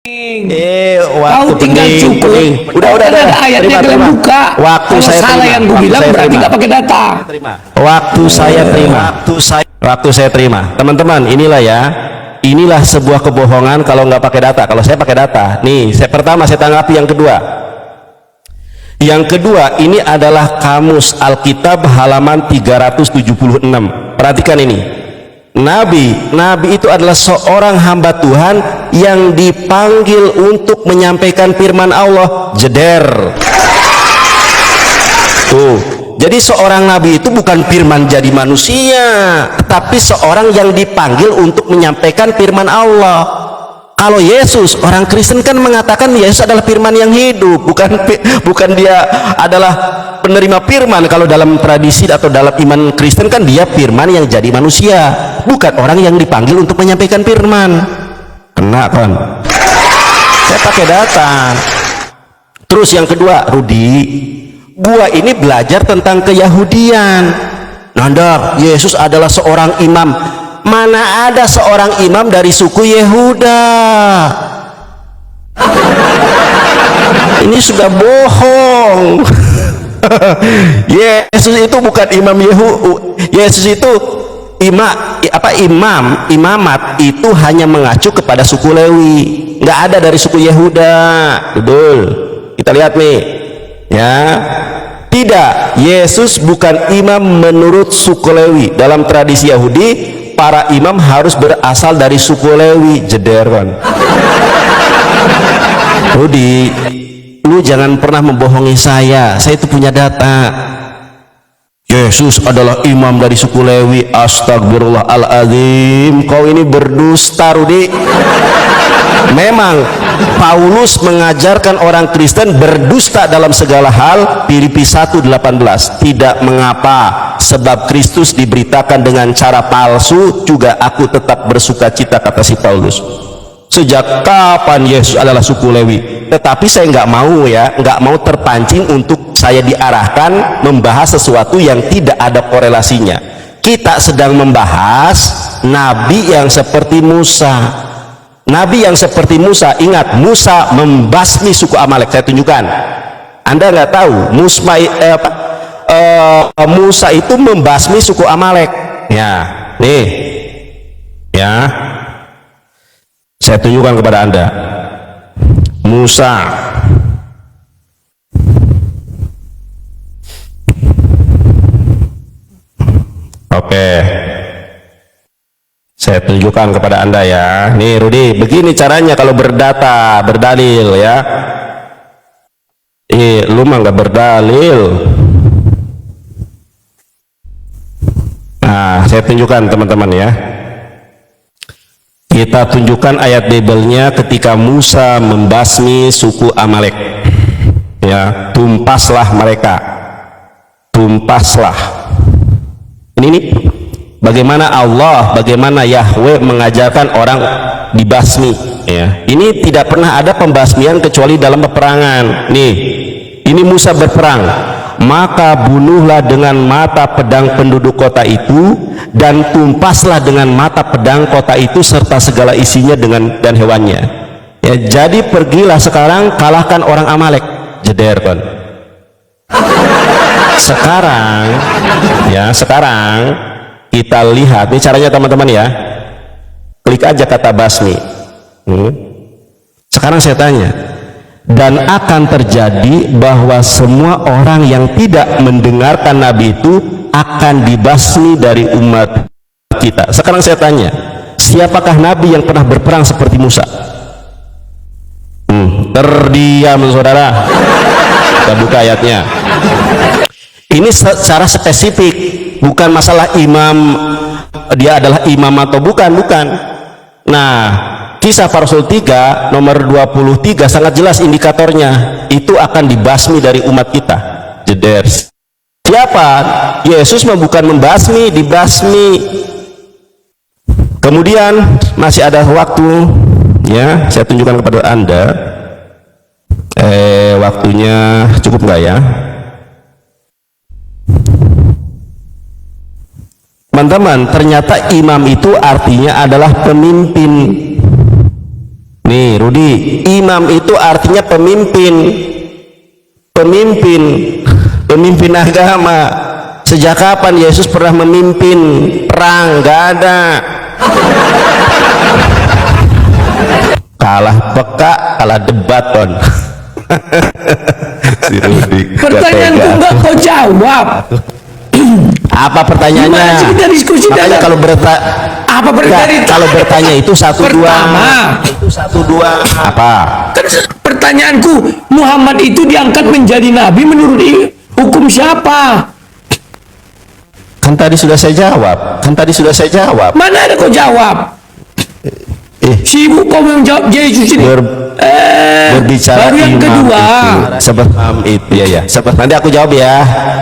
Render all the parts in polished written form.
Kau tinggal cukup. Udah. Ada ayatnya kalian buka. Waktu kalau saya salah terima. yang gue bilang berarti nggak pakai data. Waktu saya terima. Teman-teman, inilah ya. Inilah sebuah kebohongan kalau nggak pakai data. Kalau saya pakai data. Nih, pertama saya tanggapi yang kedua. Yang kedua, ini adalah kamus Alkitab halaman 376. Perhatikan ini. Nabi itu adalah seorang hamba Tuhan yang dipanggil untuk menyampaikan firman Allah. Jeder. Tuh. Jadi seorang nabi itu bukan firman jadi manusia, tetapi seorang yang dipanggil untuk menyampaikan firman Allah. Kalau Yesus, orang Kristen kan mengatakan Yesus adalah firman yang hidup, bukan dia adalah penerima firman. Kalau dalam tradisi atau dalam iman Kristen kan dia firman yang jadi manusia, bukan orang yang dipanggil untuk menyampaikan firman. Kena kan? Saya pakai data. Terus yang kedua, Rudi, gua ini belajar tentang keyahudian. Nanda, Yesus adalah seorang imam. Mana ada seorang imam dari suku Yehuda? Ini sudah bohong. Yesus itu bukan imam Yesus itu imamat itu hanya mengacu kepada suku Lewi, nggak ada dari suku Yehuda. Betul, kita lihat nih ya. Tidak, Yesus bukan imam menurut suku Lewi. Dalam tradisi Yahudi, para imam harus berasal dari suku Lewi. Jeder kan. Rudi, lu jangan pernah membohongi saya itu punya data. Yesus adalah imam dari suku Lewi. Astagfirullahaladzim, kau ini berdusta, Rudi. Memang Paulus mengajarkan orang Kristen berdusta dalam segala hal. Filipi 1:18. Tidak mengapa, sebab Kristus diberitakan dengan cara palsu, juga aku tetap bersuka cita, kata si Paulus. Sejak kapan Yesus adalah suku Lewi? Tetapi saya nggak mau terpancing untuk saya diarahkan membahas sesuatu yang tidak ada korelasinya. Kita sedang membahas nabi yang seperti Musa. Nabi yang seperti Musa, ingat, Musa membasmi suku Amalek. Saya tunjukkan. Anda nggak tahu, Musa itu membasmi suku Amalek. Ya, nih, ya, saya tunjukkan kepada Anda. Musa. Oke. Saya tunjukkan kepada Anda ya. Nih Rudi, begini caranya kalau berdata, berdalil ya. Lu mah nggak berdalil. Nah, saya tunjukkan teman-teman ya. Kita tunjukkan ayat Bibelnya ketika Musa membasmi suku Amalek. Ya, tumpaslah mereka. Tumpaslah. Ini nih. Bagaimana bagaimana Yahweh mengajarkan orang dibasmi ya. Ini tidak pernah ada pembasmian kecuali dalam peperangan. Nih, ini Musa berperang, maka bunuhlah dengan mata pedang penduduk kota itu, dan tumpaslah dengan mata pedang kota itu serta segala isinya dan hewannya ya. Jadi pergilah sekarang, kalahkan orang Amalek. Jeder kan. Sekarang kita lihat, ini caranya teman-teman ya. Klik aja kata basmi. Sekarang saya tanya, dan akan terjadi bahwa semua orang yang tidak mendengarkan Nabi itu akan dibasmi dari umat kita. Sekarang saya tanya, siapakah Nabi yang pernah berperang seperti Musa? Terdiam saudara. Kita buka ayatnya. Ini secara spesifik, bukan masalah imam, dia adalah imam atau bukan. Nah, Kisah Para Rasul 3 nomor 23 sangat jelas indikatornya, itu akan dibasmi dari umat kita. Jeder. Siapa? Yesus bukan membasmi, dibasmi. Kemudian masih ada waktu ya, saya tunjukkan kepada Anda. Waktunya cukup nggak ya? Teman-teman, ternyata imam itu artinya adalah pemimpin. Nih Rudi, imam itu artinya pemimpin agama. Sejak kapan Yesus pernah memimpin perang? Gak ada. Kalah peka, kalah debat ton. Si Rudi Pertanyaanku nggak kau jawab. apa pertanyaannya? Gimana sih kita diskusi Makanya dalam- kalau kalau bertanya itu satu Pertama. dua apa? Kan pertanyaanku, Muhammad itu diangkat menjadi nabi menurut hukum siapa? Kan tadi sudah saya jawab. Mana ada kau jawab? Sibuk kau menjawab Yesus ini. Berbicara Baru yang imam kedua. itu, sebab itu ya.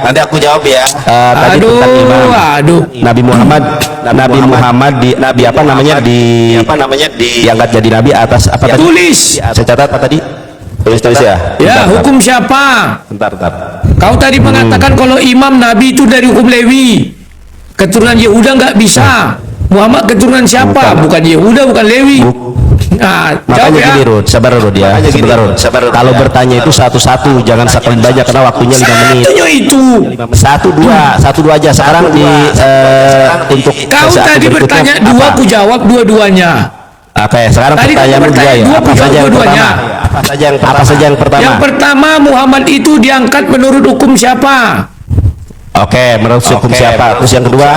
Nanti aku jawab ya. Tadi Aduh, tentang imam. aduh. Nabi Muhammad diangkat jadi nabi atas apa tadi? Tulis. Saya catat apa tadi? Tulis ya. Ya, Bentar. hukum siapa? Bentar. Kau tadi mengatakan kalau imam nabi itu dari hukum Lewi. Keturunan Yehuda nggak bisa. Muhammad keturunan siapa? Bukan Yehuda, bukan Lewi. Nah, jawab Makanya ya. gini Rud, sabar Rud ya. Sebentar Rud. Kalau bertanya itu satu-satu, jangan sekali banyak karena waktunya 5 menit. Satunya itu. Satu dua aja sekarang untuk Kau sesi tadi berikutnya bertanya apa? dua, aku jawab dua-duanya. Oke, sekarang Tadi pertanyaanmu kamu dua bertanya ya. dua, Apa aku saja jawab yang dua-duanya. pertama? Apa saja yang pertama? Yang pertama, Muhammad itu diangkat menurut hukum siapa? Oke, menurut hukum siapa? Terus yang kedua?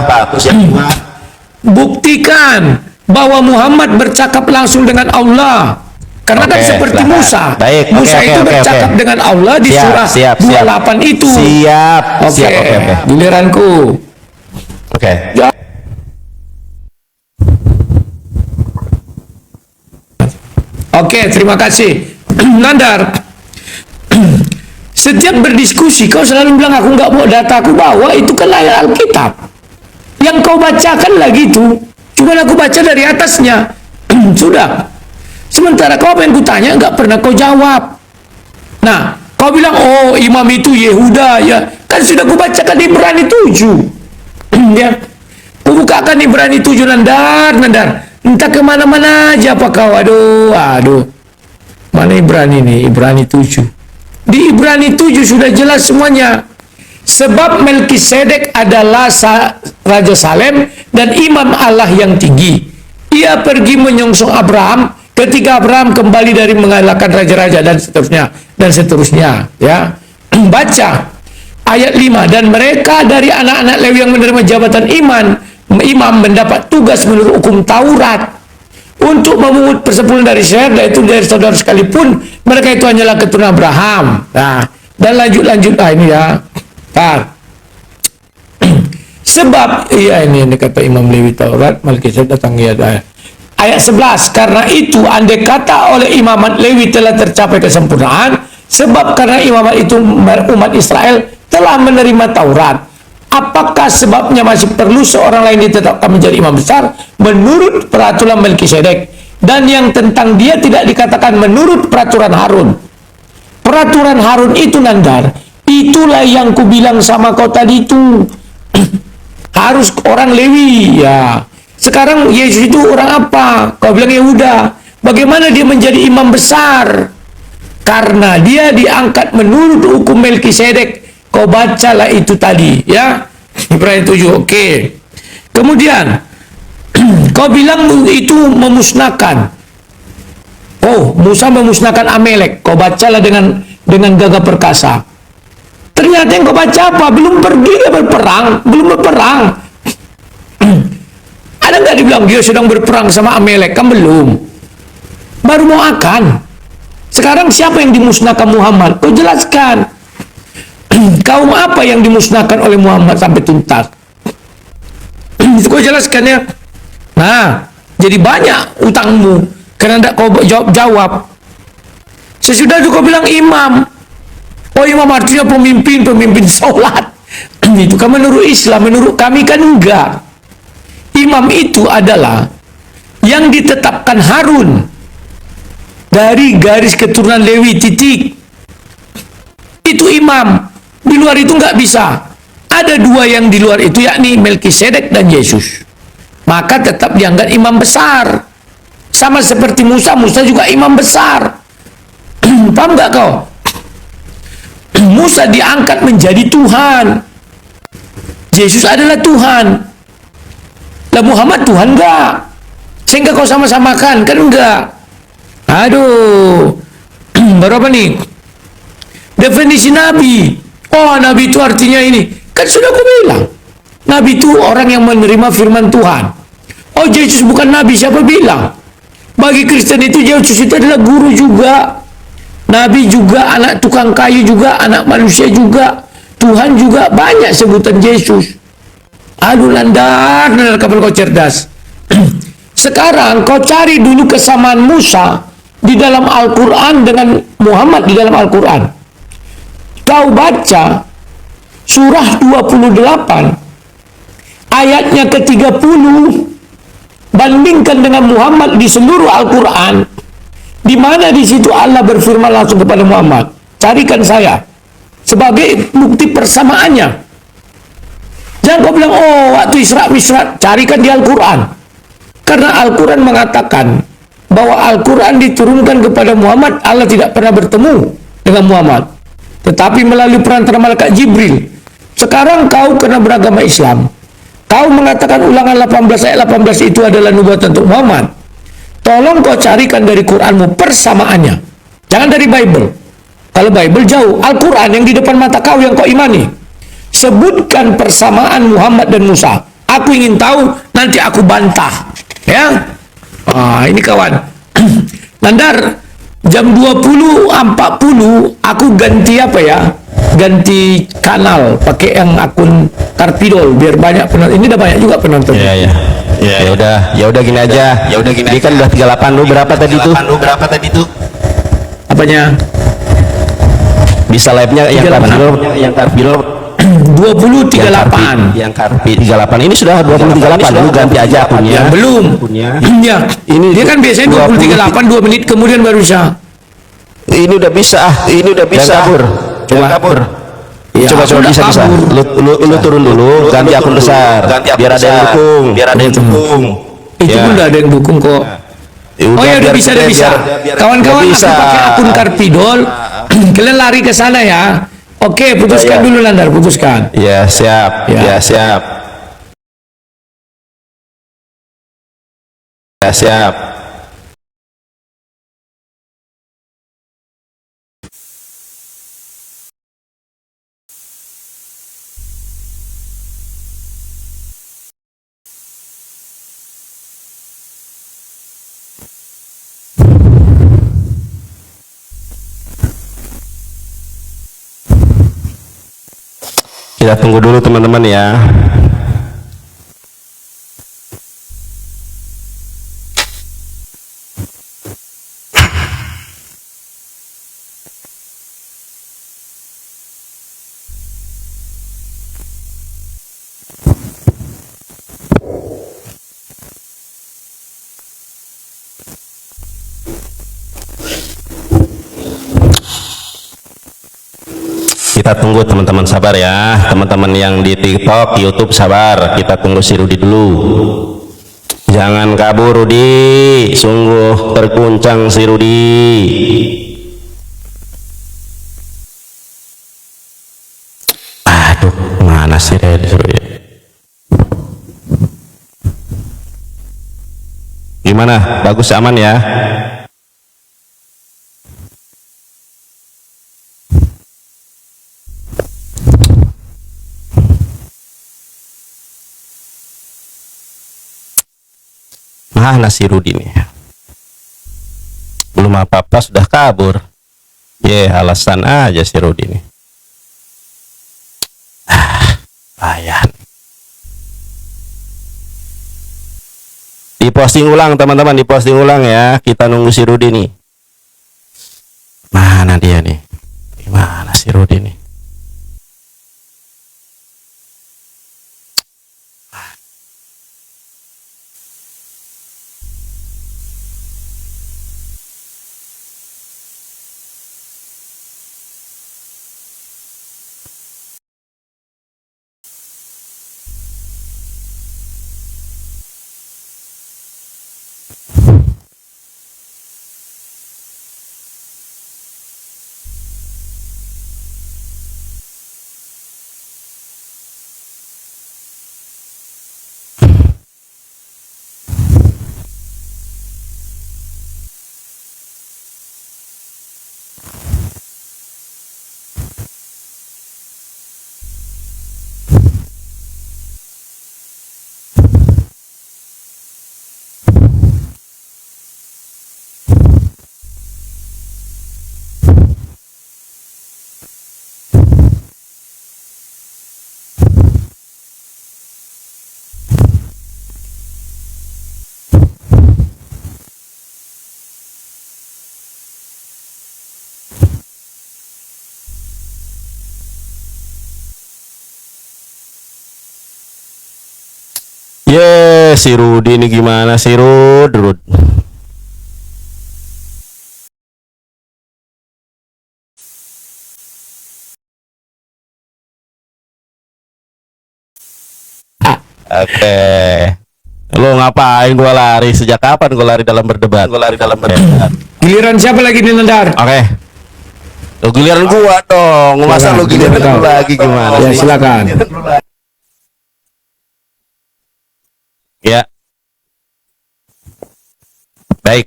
Buktikan bahwa Muhammad bercakap langsung dengan Allah. Karena kan Oke, seperti silakan. Musa. Baik, Musa oke, itu oke, bercakap oke. dengan Allah di surah 28 itu. Siap. Oke. Giliranku. Oke. Ya. Oke, terima kasih. Nandar, setiap berdiskusi kau selalu bilang aku nggak bawa data, aku bawa itu kan ayat Alkitab. Yang kau bacakan lagi itu, cuma aku baca dari atasnya. Sudah. Sementara kau apa yang kutanya nggak pernah kau jawab. Nah, kau bilang oh imam itu Yehuda ya, kan sudah aku bacakan Ibrani 7. Ya, aku bukakan Ibrani 7 Nandar. Entah kemana-mana aja apa kau, aduh. Mana Ibrani nih, Ibrani 7. Di Ibrani 7 sudah jelas semuanya. Sebab Melkisedek adalah Raja Salem dan imam Allah yang tinggi. Ia pergi menyongsong Abraham ketika Abraham kembali dari mengalahkan raja-raja dan seterusnya. Ya, baca ayat 5. Dan mereka dari anak-anak Lewi yang menerima jabatan imam mendapat tugas menurut hukum Taurat untuk memungut persepuluhan dari Israel, yaitu dari saudara sekalipun mereka itu hanyalah keturunan Abraham. Nah, dan lanjut ini ya. Sebab ini kata Imam Lewi Taurat, Melkisedek datang ya ayat 11. Karena itu andai kata oleh imamat Lewi telah tercapai kesempurnaan, sebab karena imamat itu umat Israel telah menerima Taurat, apakah sebabnya masih perlu seorang lain ditetapkan menjadi imam besar menurut peraturan Melkisedek, dan yang tentang dia tidak dikatakan menurut peraturan Harun? Peraturan Harun itu Nandar, itulah yang kubilang sama kau tadi itu. Harus orang Lewi ya. Sekarang Yesus itu orang apa? Kau bilang Yehuda. Bagaimana dia menjadi imam besar? Karena dia diangkat menurut hukum Melkisedek. Kau bacalah itu tadi ya. Ibrani 7. Oke. Kemudian kau bilang itu memusnahkan. Oh, Musa memusnahkan Amalek. Kau bacalah dengan gagah perkasa. Ternyata yang kau baca apa? Belum pergi dia berperang, belum berperang. Ada nggak dibilang dia sedang berperang sama Amalek? Kan belum. Baru mau akan. Sekarang siapa yang dimusnahkan Muhammad? Kau jelaskan. Kaum apa yang dimusnahkan oleh Muhammad sampai tuntas? Itu kau jelaskan ya. Nah, jadi banyak utangmu karena tidak kau jawab. Sesudah itu kau bilang imam. Oh, imam artinya pemimpin sholat. Itu kan menurut Islam, menurut kami kan enggak. Imam itu adalah yang ditetapkan Harun dari garis keturunan Lewi titik. Itu imam. Di luar itu enggak bisa. Ada dua yang di luar itu, yakni Melkisedek dan Yesus. Maka tetap dianggap imam besar. Sama seperti Musa, Musa juga imam besar. Paham nggak kau? Musa diangkat menjadi Tuhan. Yesus adalah Tuhan. Lah Muhammad Tuhan enggak? Sehingga kau sama-samakan, kan enggak? Aduh. Berapa nih? Definisi Nabi. Oh, Nabi itu artinya ini. Kan sudah aku bilang. Nabi itu orang yang menerima firman Tuhan. Oh, Yesus bukan Nabi, siapa bilang? Bagi Kristen itu Yesus itu adalah guru juga. Nabi juga, anak tukang kayu juga, anak manusia juga. Tuhan juga, banyak sebutan Yesus. Aduh, landar kapal kau cerdas. Sekarang kau cari dulu kesamaan Musa di dalam Al-Quran dengan Muhammad di dalam Al-Quran. Kau baca surah 28 ayatnya ke-30, bandingkan dengan Muhammad di seluruh Al-Quran, di mana di situ Allah berfirman langsung kepada Muhammad. Carikan saya sebagai bukti persamaannya. Jangan kau bilang, oh waktu Isra Mi'raj, carikan di Al-Quran. Karena Al-Quran mengatakan bahwa Al-Quran diturunkan kepada Muhammad, Allah tidak pernah bertemu dengan Muhammad, tetapi melalui perantara malaikat Jibril. Sekarang kau kena beragama Islam, kau mengatakan Ulangan 18 ayat 18 itu adalah nubuatan untuk Muhammad. Tolong kau carikan dari Quranmu persamaannya, jangan dari Bible. Kalau Bible jauh, Al-Quran yang di depan mata kau yang kau imani, sebutkan persamaan Muhammad dan Musa. Aku ingin tahu, nanti aku bantah. Ya, ini kawan. Landar, jam 20.40 aku ganti apa ya? Ganti kanal, pakai yang akun Karpidol biar banyak penonton. Ini udah banyak juga penonton. Iya. Ya udah gini aja. Ini kan udah 38. Lu berapa tadi tuh? Apanya? Bisa live-nya yang Karpidol 2038. Yang Karpi 38 ini sudah 2038. Lu ganti aja akunnya. Ya, belum. Ya. Ini dia kan biasanya 2038 2 menit kemudian baru bisa. Ini udah bisa. Kabur. Ya, coba bisa. Lu turun dulu, ganti akun besar. Biar ada yang dukung. Itu pun udah ada yang dukung kok. Oh ya udah bisa. Kawan-kawan aku pakai akun Karpidol. Kalian lari ke sana ya. Oke, putuskan dulu Landar, putuskan. Ya, siap. Kita tunggu dulu teman-teman ya. Kita tunggu teman-teman, sabar ya. Teman-teman yang di TikTok, YouTube sabar. Kita tunggu si Rudi dulu. Jangan kabur Rudi. Sungguh terguncang si Rudi. Aduh, mana sih Rudi? Gimana? Bagus, aman ya? Mana si Rudi nih? Belum apa-apa sudah kabur. Alasan aja si Rudi nih. Bahaya. Diposting ulang teman-teman, diposting ulang ya. Kita nunggu si Rudi nih. Mana dia nih? Gimana si Rudi nih? Si Rudi ini gimana sih, Rud? Oke. Lo ngapain gua lari? Sejak kapan gua lari dalam berdebat? Giliran siapa lagi nih, Nandar? Oke. Lo giliran gua dong. Masa lo giliran gua lagi gimana Ya, sih? silakan. Ya. Baik.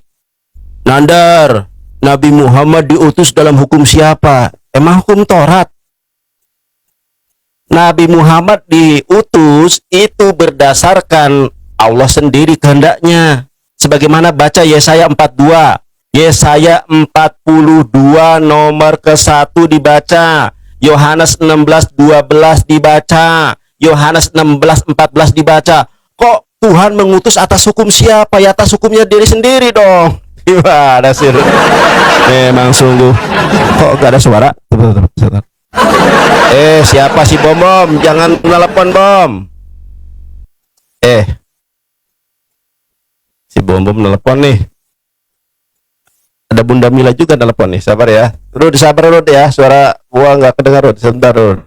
Nandar, Nabi Muhammad diutus dalam hukum siapa? Emang hukum Taurat? Nabi Muhammad diutus itu berdasarkan Allah sendiri kehendaknya. Sebagaimana baca Yesaya 42. Yesaya 42 nomor ke-1 dibaca. Yohanes 16:12 dibaca. Yohanes 16:14 dibaca. Kok Tuhan mengutus atas hukum siapa? Ya atas hukumnya diri sendiri dong. Gimana sih? Memang sungguh. Kok gak ada suara? Sebentar. Siapa sih Bom? Jangan telepon Bom. Si Bom telepon nih. Ada Bunda Mila juga telepon nih. Sabar ya. Sabar ya. Suara gua nggak kedengar Sebentar Rud.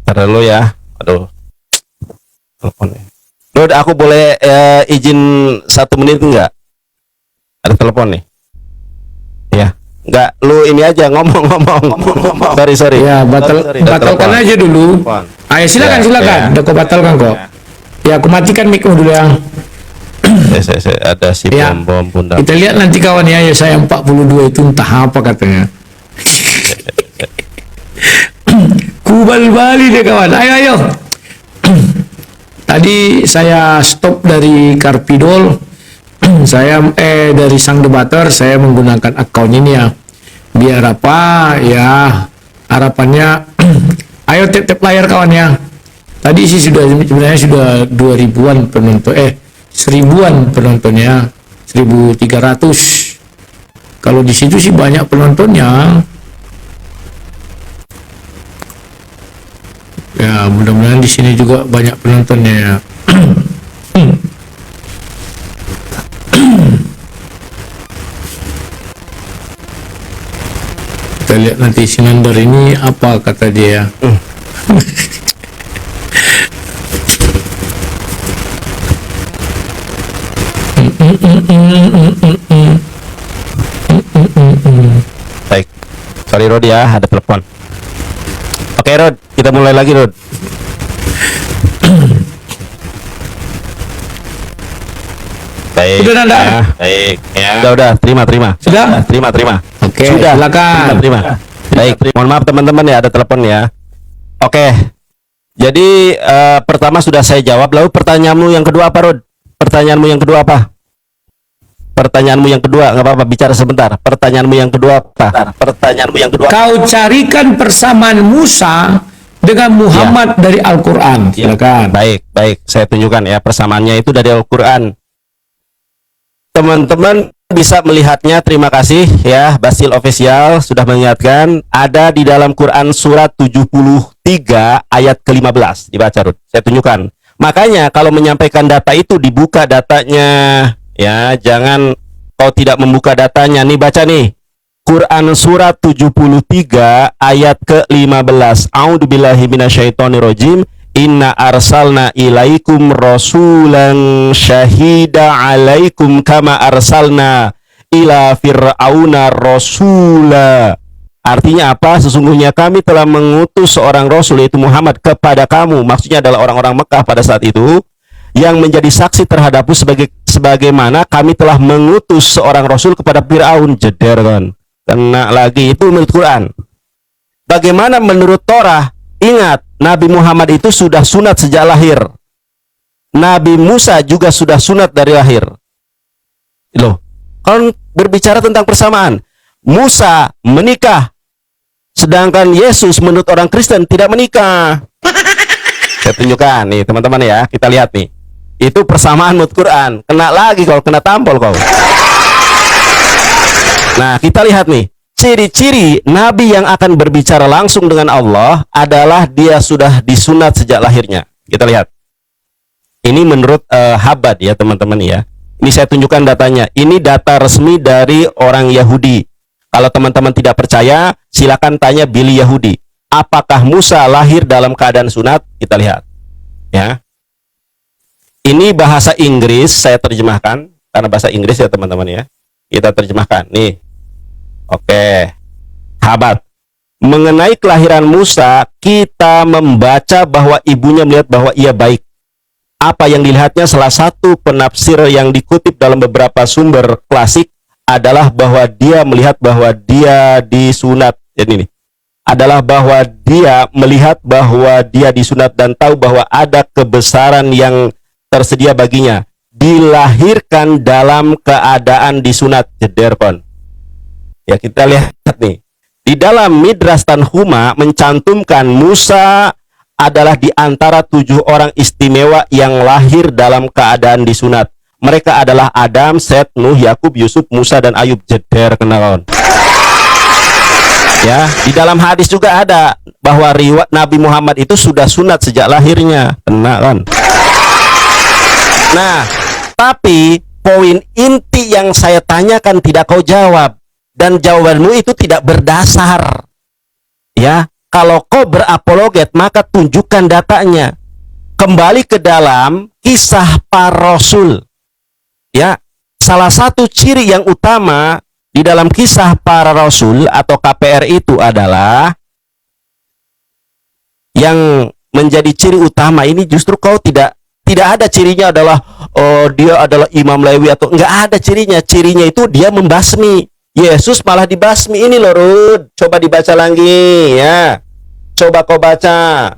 Ntar dulu ya. Aduh. Telepon nih. Aku boleh izin 1 menit enggak? Ada telepon nih. Ya, enggak, lu ini aja ngomong. Sorry. Ya, batalkan aja dulu. Ayo silakan. Udah kau batalkan kok. Ya, aku matikan mic dulu ya. Ada si Ya, Bom Bunda. kita lihat nanti kawan ya, saya 42 itu entah apa katanya. Kubal bali deh kawan. Ayo. Tadi saya stop dari Karpidol. Saya dari sang debater saya menggunakan akun ini ya. Biar apa ya, harapannya ayo tap layar kawan ya. Tadi sih sebenarnya sudah 2000-an penonton 1000-an penontonnya, 1300. Kalau di situ sih banyak penontonnya. Ya, mudah-mudahan di sini juga banyak penontonnya ya. Kita lihat nanti si Nandar ini apa kata dia. Baik. Sorry Rod ya, ada telepon. Oke Rod, kita mulai lagi Rod. Baik. Udah Nanda? Baik. Ya. Udah. Terima. Sudah? Terima. Oke, Sudah. silakan. Terima. Baik. Mohon maaf teman-teman ya, ada telepon ya. Oke. Jadi pertama sudah saya jawab. Lalu pertanyaanmu yang kedua apa Rod? Pertanyaanmu yang kedua apa? Nggak apa-apa, bicara sebentar. Pertanyaanmu yang kedua apa? Kau carikan persamaan Musa dengan Muhammad dari Al-Quran. Silakan. Baik. Saya tunjukkan ya persamaannya itu dari Al-Quran. Teman-teman bisa melihatnya. Terima kasih ya, Basil Official sudah mengingatkan. Ada di dalam Quran surat 73 ayat ke-15. Dibaca Ruth. Saya tunjukkan. Makanya kalau menyampaikan data itu dibuka datanya. Ya, jangan kau tidak membuka datanya. Nih baca nih. Quran surat 73 ayat ke-15. A'udzubillahi minasyaitonirrajim. Inna arsalna ilaikum rasulan syahida alaikum kama arsalna ila fir'auna rasula. Artinya apa? Sesungguhnya kami telah mengutus seorang rasul, yaitu Muhammad, kepada kamu. Maksudnya adalah orang-orang Mekah pada saat itu, yang menjadi saksi terhadapmu sebagaimana kami telah mengutus seorang rasul kepada Fir'aun. Jeder kan, kena lagi. Itu menurut Quran. Bagaimana menurut Torah? Ingat, Nabi Muhammad itu sudah sunat sejak lahir. Nabi Musa juga sudah sunat dari lahir. Loh, kalau berbicara tentang persamaan, Musa menikah, sedangkan Yesus menurut orang Kristen tidak menikah. Saya tunjukkan nih teman-teman ya, kita lihat nih. Itu persamaan menurut Quran. Kena lagi kalau kena tampol kau. Nah, kita lihat nih. ciri-ciri Nabi yang akan berbicara langsung dengan Allah adalah dia sudah disunat sejak lahirnya. Kita lihat. Ini menurut Habad ya teman-teman ya. Ini saya tunjukkan datanya. Ini data resmi dari orang Yahudi. Kalau teman-teman tidak percaya, silakan tanya Billy Yahudi. Apakah Musa lahir dalam keadaan sunat? Kita lihat. Ya. Ini bahasa Inggris saya terjemahkan karena bahasa Inggris ya teman-teman ya. Kita terjemahkan. Nih. Oke. Habad. Mengenai kelahiran Musa, kita membaca bahwa ibunya melihat bahwa ia baik. Apa yang dilihatnya, salah satu penafsir yang dikutip dalam beberapa sumber klasik adalah bahwa dia melihat bahwa dia disunat. Jadi ini adalah bahwa dia melihat bahwa dia disunat dan tahu bahwa ada kebesaran yang tersedia baginya. Dilahirkan dalam keadaan disunat. Jederpon. Ya, kita lihat nih. Di dalam Midrash Tanhuma mencantumkan Musa adalah di antara 7 orang istimewa yang lahir dalam keadaan disunat. Mereka adalah Adam, Set, Nuh, Yakub, Yusuf, Musa, dan Ayub. Jeder kenalan. Ya, di dalam hadis juga ada bahwa riwayat Nabi Muhammad itu sudah sunat sejak lahirnya. Kenalan. Nah, tapi poin inti yang saya tanyakan tidak kau jawab. Dan jawabanmu itu tidak berdasar. Ya, kalau kau berapologet maka tunjukkan datanya. Kembali ke dalam kisah para rasul. Ya, salah satu ciri yang utama di dalam kisah para rasul atau KPR itu adalah yang menjadi ciri utama ini justru kau tidak ada cirinya adalah dia adalah Imam Lewi atau enggak ada cirinya. Cirinya itu dia membasmi. Yesus malah dibasmi. Ini loh Rud, coba dibaca lagi ya. Coba kau baca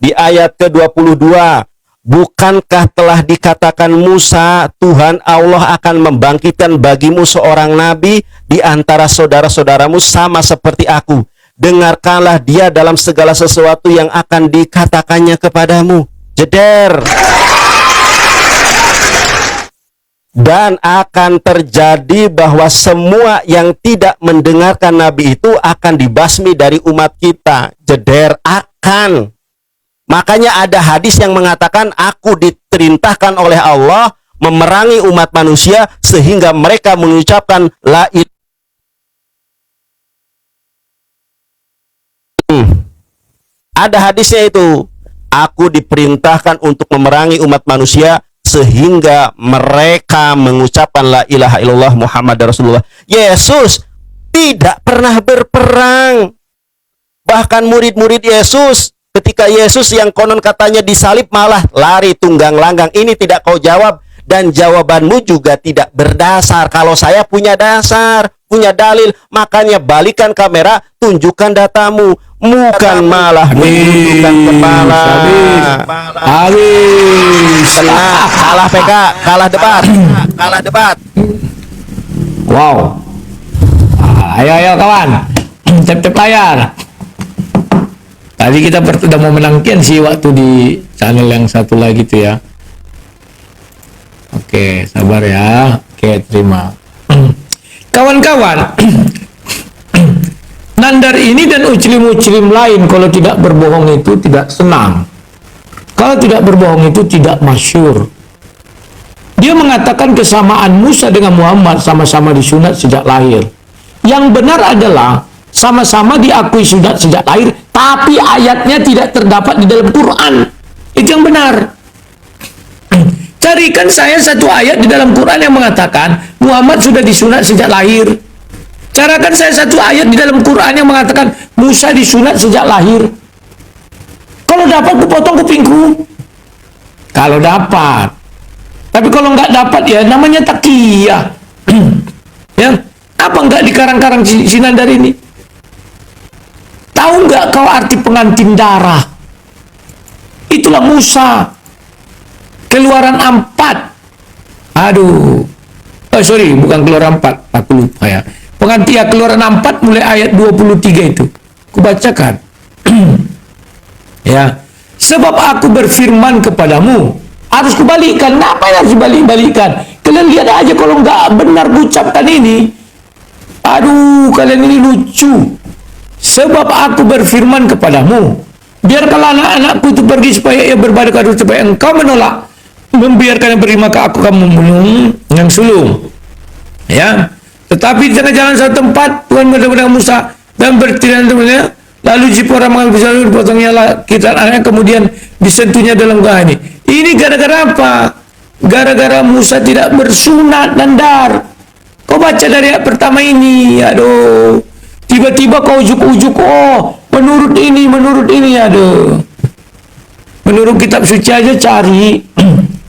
di ayat ke-22. Bukankah telah dikatakan Musa, Tuhan Allah akan membangkitkan bagimu seorang nabi di antara saudara-saudaramu sama seperti aku. Dengarkanlah dia dalam segala sesuatu yang akan dikatakannya kepadamu. Jeder. Dan akan terjadi bahwa semua yang tidak mendengarkan Nabi itu akan dibasmi dari umat kita. Jeder akan. Makanya ada hadis yang mengatakan aku diperintahkan oleh Allah memerangi umat manusia sehingga mereka mengucapkan la Ada hadisnya itu. Aku diperintahkan untuk memerangi umat manusia sehingga mereka mengucapkan la ilaha illallah Muhammad Rasulullah. Yesus tidak pernah berperang. Bahkan murid-murid Yesus, ketika Yesus yang konon katanya disalib malah lari tunggang langgang. Ini tidak kau jawab. Dan jawabanmu juga tidak berdasar. Kalau saya punya dasar, punya dalil, makanya balikan kamera, tunjukkan datamu. Bukan malah menundukkan kepala. Habis. Kalah PK, kalah debat. Kalah debat. Wow. Ayo kawan. Tep-tep layar. Tadi kita sudah mau menangkan sih waktu di channel yang satu lagi tuh ya. Oke, sabar ya. Oke, terima. Kawan-kawan, Nandar ini dan uclim-uclim lain kalau tidak berbohong itu tidak senang. Kalau tidak berbohong itu tidak masyhur. Dia mengatakan kesamaan Musa dengan Muhammad sama-sama disunat sejak lahir. Yang benar adalah sama-sama diakui sunat sejak lahir, tapi ayatnya tidak terdapat di dalam Quran. Itu yang benar. Carikan saya satu ayat di dalam Quran yang mengatakan Muhammad sudah disunat sejak lahir. Carikan saya satu ayat di dalam Quran yang mengatakan Musa disunat sejak lahir. Kalau dapat, kupotong kupingku. Kalau dapat. Tapi kalau nggak dapat ya namanya takiyah. Ya, apa nggak di karang-karang si Nandar ini? Tahu nggak kau arti pengantin darah? Itulah Musa. Keluaran 4. Aduh. Sorry, bukan keluaran 4. Aku lupa ya. Pengantin keluaran 4 mulai ayat 23 itu. Kubacakan. Ya. Sebab aku berfirman kepadamu, harus kubalikkan. Kenapa yang harus dibalik-balikkan? Kalian lihat aja kalau nggak benar ucapkan ini. Aduh, kalian ini lucu. Sebab aku berfirman kepadamu, biarkanlah anak-anakku itu pergi supaya ia beribadah kepada aku, supaya engkau menolak membiarkan yang beriman ke aku, kamu membunuh yang sulung. Ya, tetapi di tengah jalan satu tempat Tuhan bertemu dengan Musa dan bertindak temannya. Lalu Zipora mengambil pisau, dipotongnya kita anaknya, kemudian disentuhnya dalam gua ini. Ini gara-gara apa? Gara-gara Musa tidak bersunat, Nandar. Kau baca dari ayat pertama ini, aduh. Tiba-tiba kau ujuk-ujuk, oh, menurut ini, aduh. Menurut kitab suci aja cari.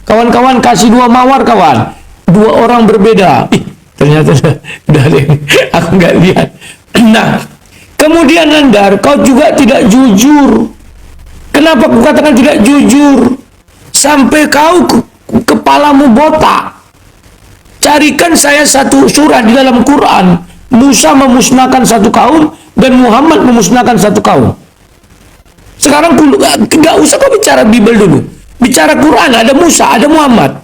Kawan-kawan kasih 2 mawar, kawan. 2 orang berbeda. Ternyata udah ada yang aku nggak lihat. Nah, kemudian Nandar, kau juga tidak jujur. Kenapa aku katakan tidak jujur? Sampai kau kepalamu botak. Carikan saya satu surah di dalam Quran, Musa memusnahkan satu kaum dan Muhammad memusnahkan satu kaum. Sekarang nggak usah kau bicara Bible dulu, bicara Quran. Ada Musa, ada Muhammad.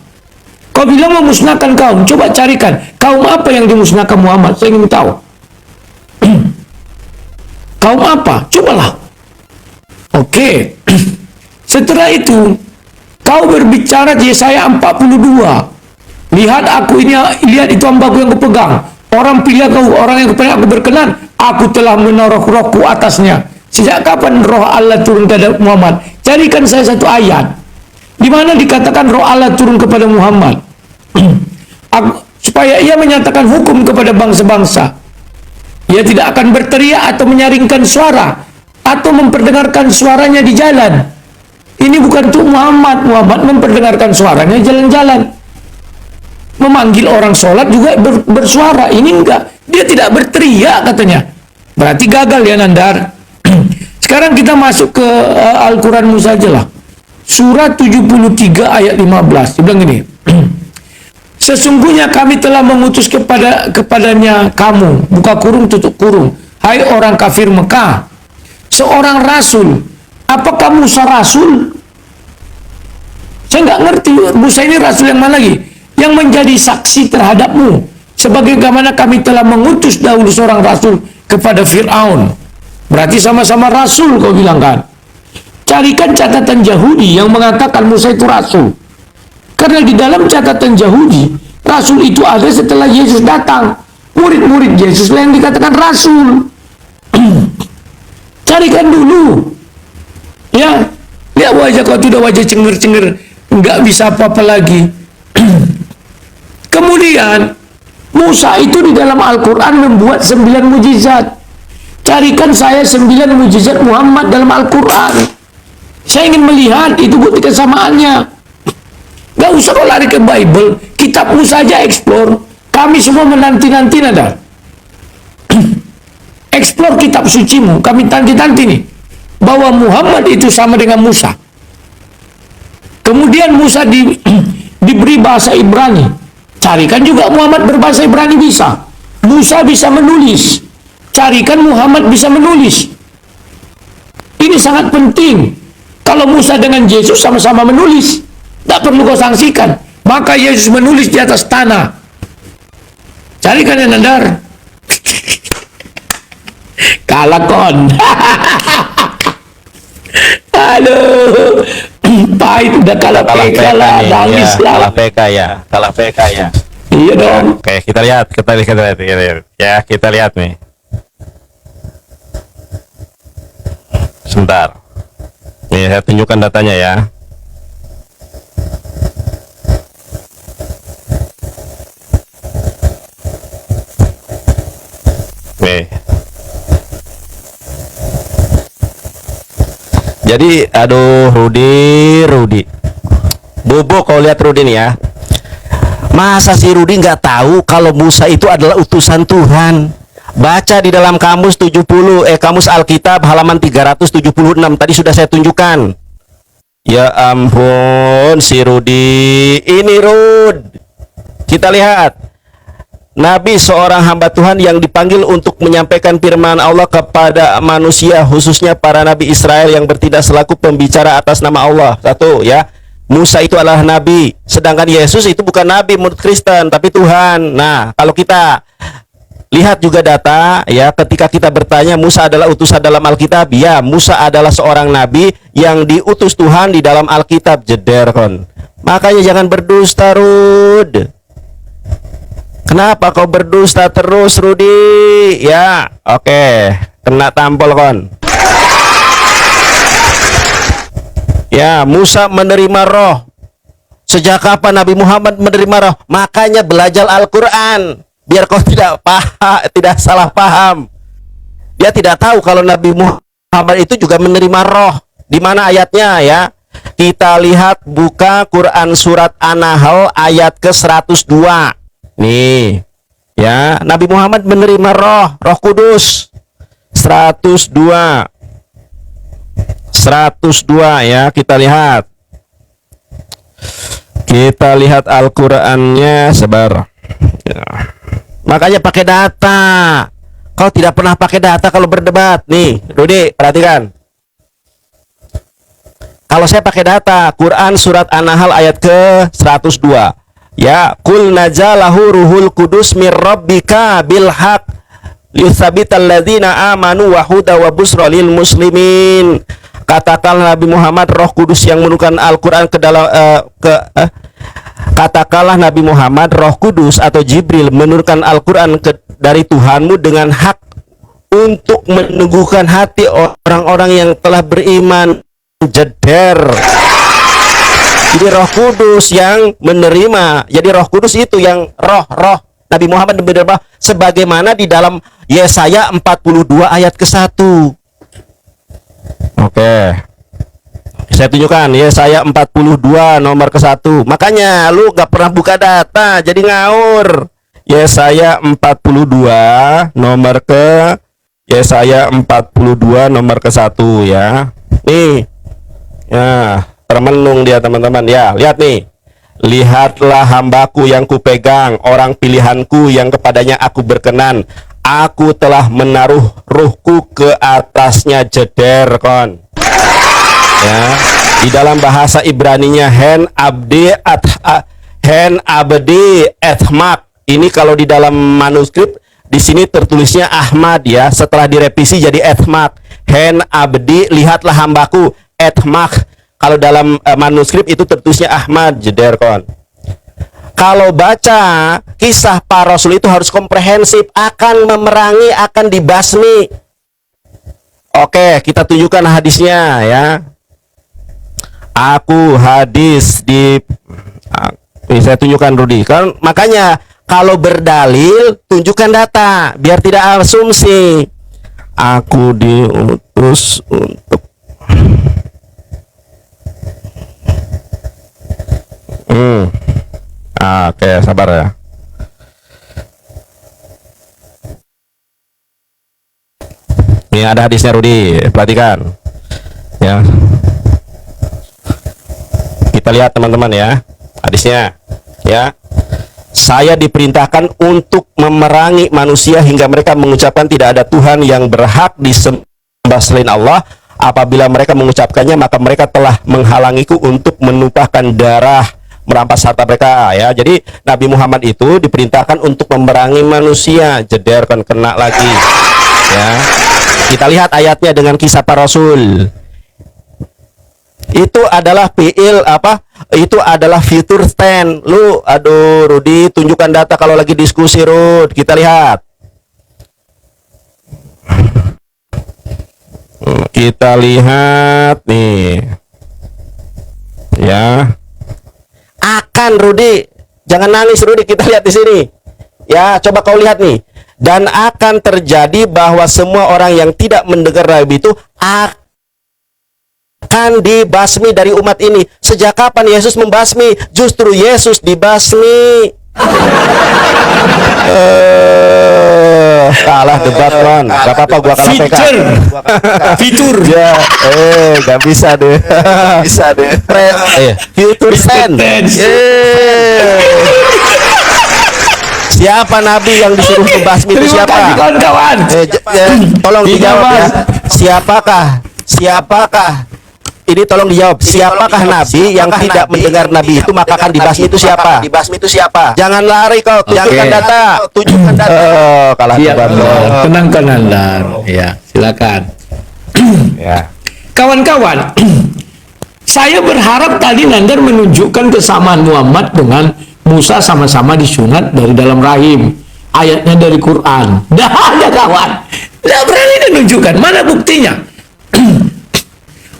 Kau bilang memusnahkan kaum, coba carikan kaum apa yang dimusnahkan Muhammad. Saya ingin tahu. Kaum apa? Cobalah. Oke. Setelah itu kau berbicara Yesaya 42. Lihat aku ini, lihat itu hambaku yang kupegang. Orang pilih kau, orang yang kepada aku berkenan. Aku telah menaruh rohku atasnya. Sejak kapan roh Allah turun kepada Muhammad? Carikan saya satu ayat di mana dikatakan roh Allah turun kepada Muhammad. Supaya ia menyatakan hukum kepada bangsa-bangsa. Ia tidak akan berteriak atau menyaringkan suara atau memperdengarkan suaranya di jalan. Ini bukan untuk Muhammad. Muhammad memperdengarkan suaranya jalan-jalan. Memanggil orang sholat juga bersuara. Ini enggak. Dia tidak berteriak katanya. Berarti gagal ya, Nandar. Sekarang kita masuk ke Al-Quranmu saja lah. Surat 73 ayat 15. Dia bilang gini. Sesungguhnya kami telah mengutus kepadanya kamu, buka kurung tutup kurung, hai orang kafir Mekah, seorang rasul. Apakah Musa rasul? Saya nggak ngerti Musa ini rasul yang mana lagi? Yang menjadi saksi terhadapmu, sebagaimana kami telah mengutus dahulu seorang rasul kepada Fir'aun. Berarti sama-sama rasul kau bilang kan? Carikan catatan Yahudi yang mengatakan Musa itu rasul. Karena di dalam catatan Yahudi, rasul itu ada setelah Yesus datang. Murid-murid Yesus yang dikatakan rasul. Carikan dulu. Ya, lihat wajah kau itu udah wajah cengar-cengar, nggak bisa apa-apa lagi. Kemudian Musa itu di dalam Al-Quran membuat 9 mujizat. Carikan saya 9 mujizat Muhammad dalam Al-Quran. Saya ingin melihat itu bukti kesamaannya. Gak usah kau lari ke Bible, kitabmu saja explore. Kami semua menanti-nanti, Nada. Explore kitab sucimu, kami tanti-tanti nih bahwa Muhammad itu sama dengan Musa. Kemudian Musa diberi bahasa Ibrani. Carikan juga Muhammad berbahasa Ibrani bisa. Musa bisa menulis. Carikan Muhammad bisa menulis. Ini sangat penting. Kalau Musa dengan Yesus sama-sama menulis, tak perlu kau sanksikan. Maka Yesus menulis di atas tanah. Carikan yang Nandar. Kalah kon. Aduh. Pahit udah kalah PK lah. Nangis lah. Kalah PK ya. Kalah PK ya. Iya dong. Oke, kita lihat. Ya, kita lihat nih. Sebentar. Nih, saya tunjukkan datanya ya. Nih. Jadi, aduh, Rudi. Bobo, kau lihat Rudi nih ya. Masa si Rudi nggak tahu kalau Musa itu adalah utusan Tuhan? Baca di dalam kamus kamus Alkitab halaman 376 tadi sudah saya tunjukkan. Ya ampun, si Rudi. Ini Rud. Kita lihat. Nabi seorang hamba Tuhan yang dipanggil untuk menyampaikan firman Allah kepada manusia, khususnya para nabi Israel yang bertindak selaku pembicara atas nama Allah. Satu ya, Musa itu adalah nabi, sedangkan Yesus itu bukan nabi menurut Kristen, tapi Tuhan. Nah, kalau kita Lihat juga data ya, ketika kita bertanya Musa adalah utusan dalam Alkitab, ya Musa adalah seorang nabi yang diutus Tuhan di dalam Alkitab, jeder kon. Makanya jangan berdusta, Rud. Kenapa kau berdusta terus, Rudi? Ya, oke, kena tampol kon. Ya, Musa menerima roh. Sejak kapan Nabi Muhammad menerima roh? Makanya belajar Al-Quran, biar kau tidak salah paham. Dia tidak tahu kalau Nabi Muhammad itu juga menerima roh. Di mana ayatnya ya? Kita lihat, buka Quran surat An-Nahl ayat ke-102. Nih, ya, Nabi Muhammad menerima roh Kudus. 102 ya, kita lihat. Kita lihat Al-Qur'annya, sebar. Ya. Makanya pakai data. Kau tidak pernah pakai data kalau berdebat. Nih, Rudi, perhatikan. Kalau saya pakai data, Quran surat An-Nahl ayat ke-102. Ya, kul nazalahu ruhul kudus mir rabbika bil haq liyutsabital ladzina amanu wa huda wa busra lil muslimin. Katakanlah Nabi Muhammad, Roh Kudus yang menurunkan Al-Qur'an ke dalam katakanlah Nabi Muhammad, Roh Kudus atau Jibril menurunkan Al-Qur'an dari Tuhanmu dengan hak untuk meneguhkan hati orang-orang yang telah beriman, jeder. Jadi Roh Kudus yang menerima. Jadi Roh Kudus itu yang roh Nabi Muhammad menerima, sebagaimana di dalam Yesaya 42 ayat ke-1. Oke, saya tunjukkan Yesaya 42 nomor ke-1. Makanya lu gak pernah buka data, jadi ngaur. Yesaya 42 nomor ke Yesaya 42 nomor ke-1 ya. Nih. Ya, termenung dia teman-teman ya. Lihat nih. Lihatlah hambaku yang kupegang, orang pilihanku yang kepadanya aku berkenan. Aku telah menaruh ruhku ke atasnya, jeder kon. Ya, di dalam bahasa Ibraninya hen abdi ethmak. Ini kalau di dalam manuskrip di sini tertulisnya Ahmad ya, setelah direvisi jadi ethmak. Hen abdi, lihatlah hambaku, ethmak. Kalau dalam manuskrip itu tertulisnya Ahmad, jeder kon. Kalau baca kisah para rasul itu harus komprehensif, akan memerangi, akan dibasmi. Oke, kita tunjukkan hadisnya ya. Aku hadis saya tunjukkan, Rudi. Kan makanya kalau berdalil tunjukkan data biar tidak asumsi. Aku diutus untuk Oke, sabar ya. Ini ada hadisnya, Rudi, perhatikan ya. Kita lihat teman-teman ya, hadisnya ya. Saya diperintahkan untuk memerangi manusia hingga mereka mengucapkan tidak ada Tuhan yang berhak disembah selain Allah. Apabila mereka mengucapkannya, maka mereka telah menghalangiku untuk menumpahkan darah, merampas harta mereka ya. Jadi Nabi Muhammad itu diperintahkan untuk memerangi manusia, jeder kan kena lagi ya. Kita lihat ayatnya dengan kisah para rasul. Itu adalah fi'il apa? Itu adalah future tense. Lu aduh Rudi, tunjukkan data kalau lagi diskusi, Rud. Kita lihat. Kita lihat nih. Ya. Akan, Rudi, jangan nangis, Rudi, kita lihat di sini ya, coba kau lihat nih. Dan akan terjadi bahwa semua orang yang tidak mendengar Nabi itu akan dibasmi dari umat ini. Sejak kapan Yesus membasmi? Justru Yesus dibasmi. Kalah debat kan, gak apa-apa, gua kalah PK. Fitur ya, gak bisa deh. Bisa deh. Future tense. Siapa nabi yang disuruh membasmi itu siapa? Kawan-kawan. Tolong dijawab ya. Siapakah Ini tolong dijawab. Siapakah nabi yang tidak mendengar nabi itu maka akan dibasmi itu siapa? Jangan lari kau, tunjukkan data. Kalah Ya, tebak. tenangkan Nandar. Ya, silakan. Ya. Kawan-kawan, saya berharap tadi Nandar menunjukkan kesamaan Muhammad dengan Musa, sama-sama disunat dari dalam rahim. Ayatnya dari Quran. Dah ada kawan. Tidak berani menunjukkan. Mana buktinya?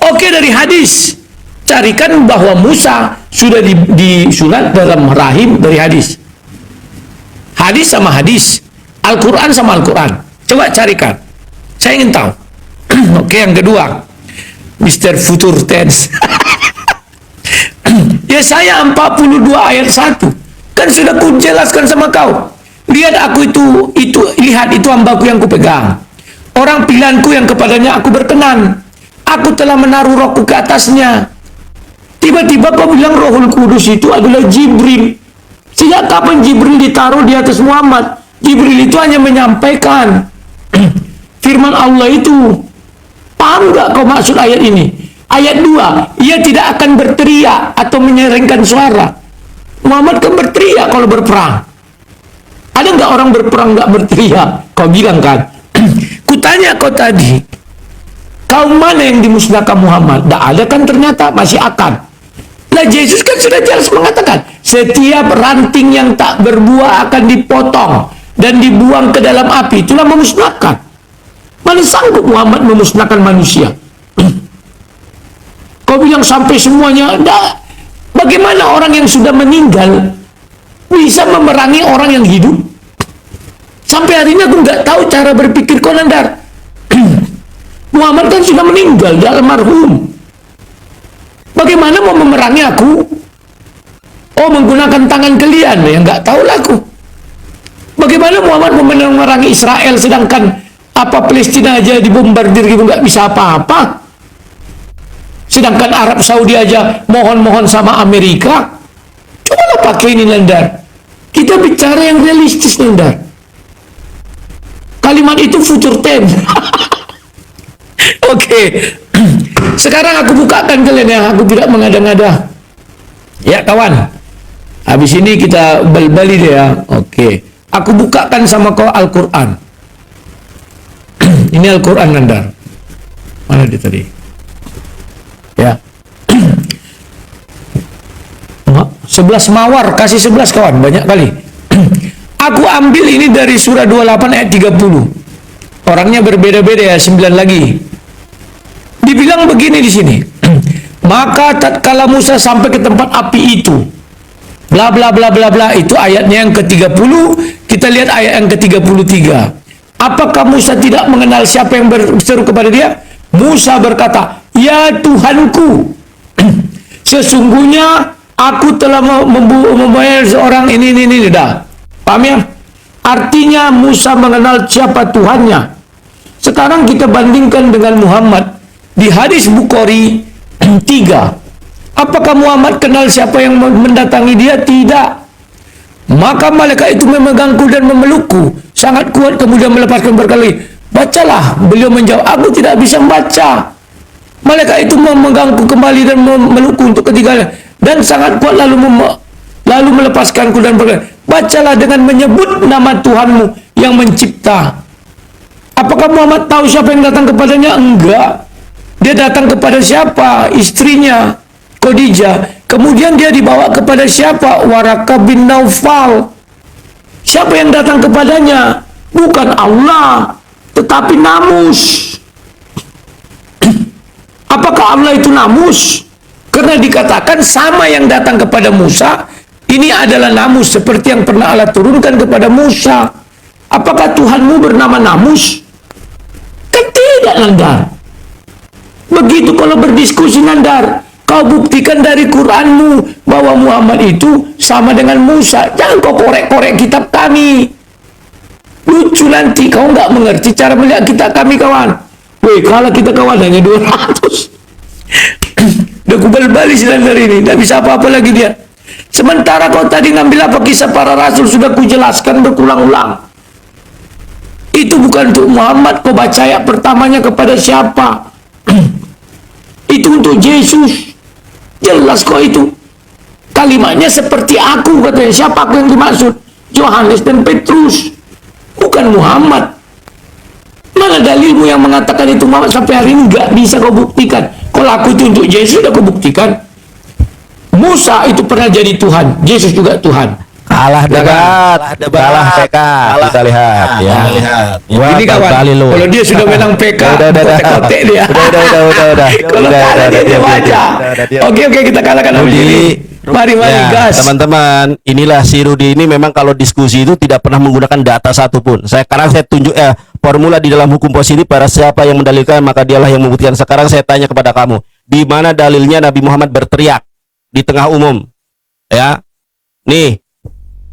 Oke, dari hadis. Carikan bahwa Musa sudah disunat dalam rahim dari hadis. Hadis sama hadis. Al-Quran sama Al-Quran. Coba carikan. Saya ingin tahu. Oke, yang kedua. Mr. Future Tense. Yesaya 42 ayat 1. Kan sudah ku jelaskan sama kau. Lihat aku lihat itu hambaku yang kupegang. Orang pilihanku yang kepadanya aku berkenan. Aku telah menaruh rohku ke atasnya. Tiba-tiba kau bilang Rohul Kudus itu adalah Jibril. Sejak kapan Jibril ditaruh di atas Muhammad? Jibril itu hanya menyampaikan firman Allah itu. Paham nggak kau maksud ayat ini? Ayat 2, ia tidak akan berteriak atau menyeringkan suara. Muhammad kan berteriak kalau berperang. Ada nggak orang berperang nggak berteriak? Kau bilang kan? Kutanya kau tadi, kaum mana yang dimusnahkan Muhammad? Tak ada kan, ternyata masih akan. Nah, Yesus kan sudah jelas mengatakan, setiap ranting yang tak berbuah akan dipotong dan dibuang ke dalam api. Itulah memusnahkan. Mana sanggup Muhammad memusnahkan manusia? Kau bilang sampai semuanya. Nah, bagaimana orang yang sudah meninggal bisa memerangi orang yang hidup? Sampai hari ini aku nggak tahu cara berpikir kau, Nandar. Muhammad kan sudah meninggal, dia almarhum. Bagaimana mau memerangi aku? Oh, menggunakan tangan kalian, ya nggak tahu lah aku. Bagaimana Muhammad mau memerangi Israel sedangkan Palestina aja dibombardir gitu, nggak bisa apa-apa. Sedangkan Arab Saudi aja mohon-mohon sama Amerika. Cobalah pakai ini, Nandar. Kita bicara yang realistis, Nandar. Kalimat itu future tense. Oke. Sekarang aku bukakan kalian yang aku tidak mengada-ngada. Ya kawan. Habis ini kita bal-bali deh ya. Oke. Aku bukakan sama kau Al-Quran. Ini Al-Quran, Nandar. Mana dia tadi? Ya. 11 mawar, kasih 11 kawan, banyak kali. Aku ambil ini dari surah 28 ayat 30. Orangnya berbeda-beda ya, 9 lagi. Dibilang begini di sini. Maka tatkala Musa sampai ke tempat api itu, bla bla bla bla bla, itu ayatnya yang ke-30. Kita lihat ayat yang ke-33. Apakah Musa tidak mengenal siapa yang berseru kepada dia? Musa berkata, ya Tuhanku, sesungguhnya aku telah membayar seorang ini. Dah. Paham ya? Artinya Musa mengenal siapa Tuhannya. Sekarang kita bandingkan dengan Muhammad. Di hadis Bukhari 3. Apakah Muhammad kenal siapa yang mendatangi dia? Tidak. Maka malaikat itu memegangku dan memelukku sangat kuat, kemudian melepaskan berkali. Bacalah. Beliau menjawab, aku tidak bisa membaca. Malaikat itu memegangku kembali dan memelukku untuk ketiganya dan sangat kuat, lalu melepaskanku dan berkata, bacalah dengan menyebut nama Tuhanmu yang mencipta. Apakah Muhammad tahu siapa yang datang kepadanya? Enggak. Dia datang kepada siapa? Istrinya Khadijah. Kemudian dia dibawa kepada siapa? Waraka bin Naufal. Siapa yang datang kepadanya? Bukan Allah, tetapi namus. Apakah Allah itu namus? Karena dikatakan sama yang datang kepada Musa, ini adalah namus seperti yang pernah Allah turunkan kepada Musa. Apakah Tuhanmu bernama namus? Kan tidak, Nandar. Begitu kalau berdiskusi, Nandar, kau buktikan dari Quranmu bahwa Muhammad itu sama dengan Musa. Jangan kau korek-korek kitab kami. Lucu nanti kau nggak mengerti cara melihat kitab kami, kawan. Weh, kalau kita kawan hanya 200. Udah kubal-bali Nandar ini, nggak bisa apa-apa lagi dia. Sementara kau tadi ngambil apa kisah para rasul sudah kujelaskan berulang-ulang. Itu bukan untuk Muhammad. Kau baca ayat pertamanya kepada siapa? Itu untuk Yesus. Jelas kok itu. Kalimatnya seperti aku katanya. Siapa aku yang dimaksud? Yohanes dan Petrus. Bukan Muhammad. Mana dalilmu yang mengatakan itu Muhammad? Sampai hari ini nggak bisa kau buktikan. Kalau aku itu untuk Yesus sudah kau buktikan. Musa itu pernah jadi Tuhan. Yesus juga Tuhan. Kalah debat, kalah PK, kita lihat ya. Ini kawan, kalau dia sudah menang PK, kotek dia. Udah. Kalau kalah dia baca. Oke, kita kalahkan Rudi. Mari Ya, gas. teman-teman, inilah si Rudi ini memang kalau diskusi itu tidak pernah menggunakan data satupun. Sekarang saya tunjuk formula di dalam hukum positif, para siapa yang mendalilkan maka dialah yang membuktikan. Sekarang saya tanya kepada kamu, di mana dalilnya Nabi Muhammad berteriak di tengah umum? Ya, nih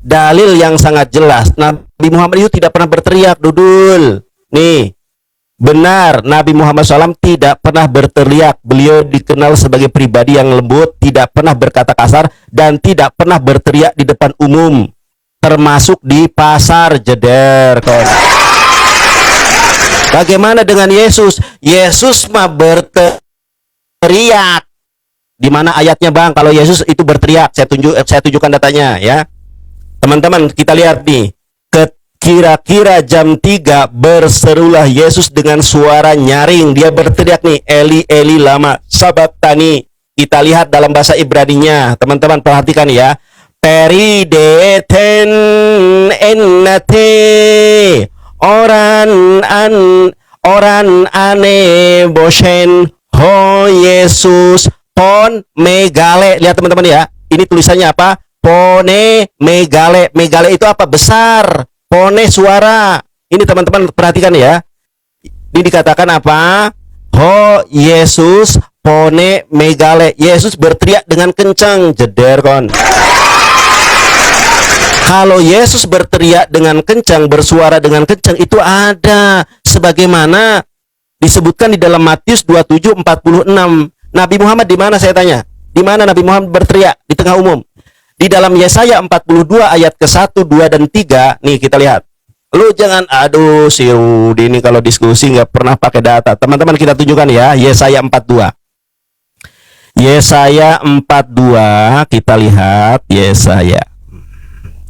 dalil yang sangat jelas. Nabi Muhammad itu tidak pernah berteriak, Dudul. Nih, benar, Nabi Muhammad SAW tidak pernah berteriak. Beliau dikenal sebagai pribadi yang lembut, tidak pernah berkata kasar, dan tidak pernah berteriak di depan umum, termasuk di pasar. Jeder, kawan. Bagaimana dengan Yesus? Yesus mah berteriak. Di mana ayatnya, Bang? Kalau Yesus itu berteriak, saya tunjukkan datanya ya. Teman-teman, kita lihat nih. Kira-kira jam 3 berserulah Yesus dengan suara nyaring. Dia berteriak nih, Eli Eli lama sabachthani. Kita lihat dalam bahasa Ibraninya. Teman-teman perhatikan ya. Perideten ennate oran ane boshen ho Yesus pon megale. Lihat teman-teman ya. Ini tulisannya apa? Pone megale. Megale itu apa? Besar. Pone suara. Ini teman-teman perhatikan ya. Ini dikatakan apa? Ho Yesus pone megale. Yesus berteriak dengan kencang. Jeder kon. Kalau Yesus berteriak dengan kencang, bersuara dengan kencang, itu ada sebagaimana disebutkan di dalam Matius 27:46. Nabi Muhammad di mana, saya tanya? Di mana Nabi Muhammad berteriak di tengah umum? Di dalam Yesaya 42 ayat ke-1, 2 dan 3. Nih kita lihat. Lu jangan si Rudi ini kalau diskusi nggak pernah pakai data. Teman-teman kita tunjukkan ya, Yesaya 42. Yesaya 42, kita lihat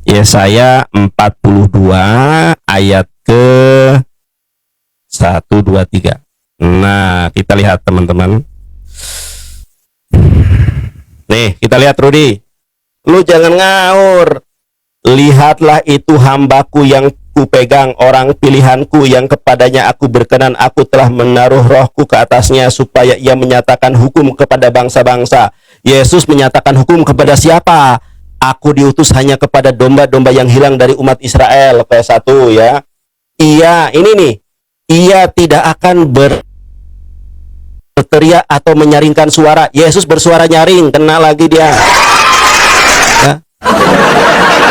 Yesaya 42 ayat ke 1, 2, 3. Nah, kita lihat teman-teman. Nih, kita lihat Rudi. Lu jangan ngaur. Lihatlah itu hambaku yang kupegang, orang pilihanku yang kepadanya aku berkenan. Aku telah menaruh rohku ke atasnya supaya ia menyatakan hukum kepada bangsa-bangsa. Yesus menyatakan hukum kepada siapa? Aku diutus hanya kepada domba-domba yang hilang dari umat Israel. PS1 ya. Ia, ini nih. Ia tidak akan berteriak atau menyaringkan suara. Yesus bersuara nyaring, kena lagi dia.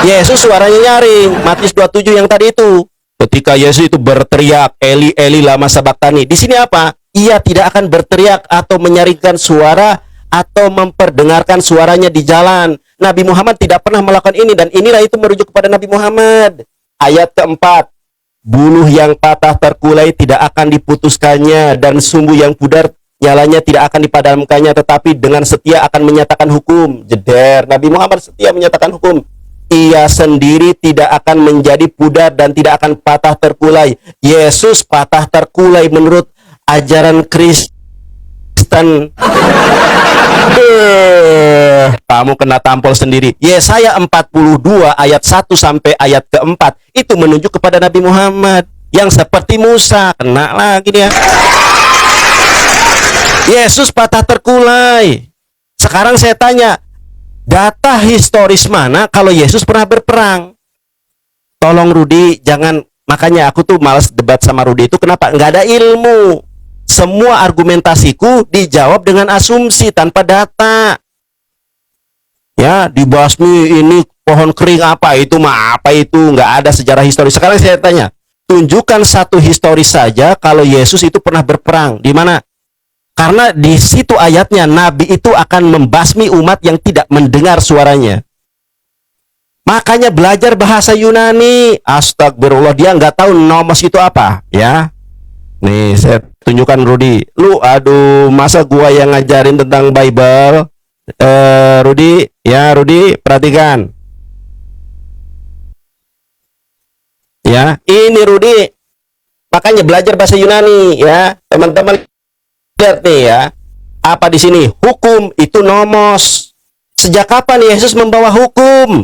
Yesus suaranya nyaring. Matius 27 yang tadi itu. Ketika Yesus itu berteriak, Eli Eli lama sabachthani. Di sini apa? Ia tidak akan berteriak atau menyaringkan suara atau memperdengarkan suaranya di jalan. Nabi Muhammad tidak pernah melakukan ini, dan inilah itu merujuk kepada Nabi Muhammad. Ayat keempat. Buluh yang patah terkulai tidak akan diputuskannya, dan sumbu yang pudar nyalanya tidak akan dipadamkannya, tetapi dengan setia akan menyatakan hukum. Jeder, Nabi Muhammad setia menyatakan hukum. Ia sendiri tidak akan menjadi pudar dan tidak akan patah terkulai. Yesus patah terkulai menurut ajaran Kristen. Kamu kena tampol sendiri. Yesaya 42 ayat 1 sampai ayat keempat itu menunjuk kepada Nabi Muhammad yang seperti Musa. Kena lagi dia. Yesus patah terkulai. Sekarang saya tanya, data historis mana kalau Yesus pernah berperang? Tolong Rudi, jangan. Makanya aku tuh malas debat sama Rudi itu. Kenapa? Nggak ada ilmu. Semua argumentasiku dijawab dengan asumsi tanpa data. Ya, dibasmi ini pohon kering apa itu mah apa itu, nggak ada sejarah historis. Sekarang saya tanya, tunjukkan satu historis saja kalau Yesus itu pernah berperang. Di mana? Karena di situ ayatnya Nabi itu akan membasmi umat yang tidak mendengar suaranya. Makanya belajar bahasa Yunani. Astagfirullah, dia nggak tahu nomos itu apa, ya. Nih saya tunjukkan Rudi. Lu aduh, masa gua yang ngajarin tentang Bible? Rudi, ya Rudi, perhatikan. Ya, ini Rudi. Makanya belajar bahasa Yunani ya, teman-teman. Lihat nih ya. Apa di sini? Hukum itu nomos. Sejak kapan Yesus membawa hukum?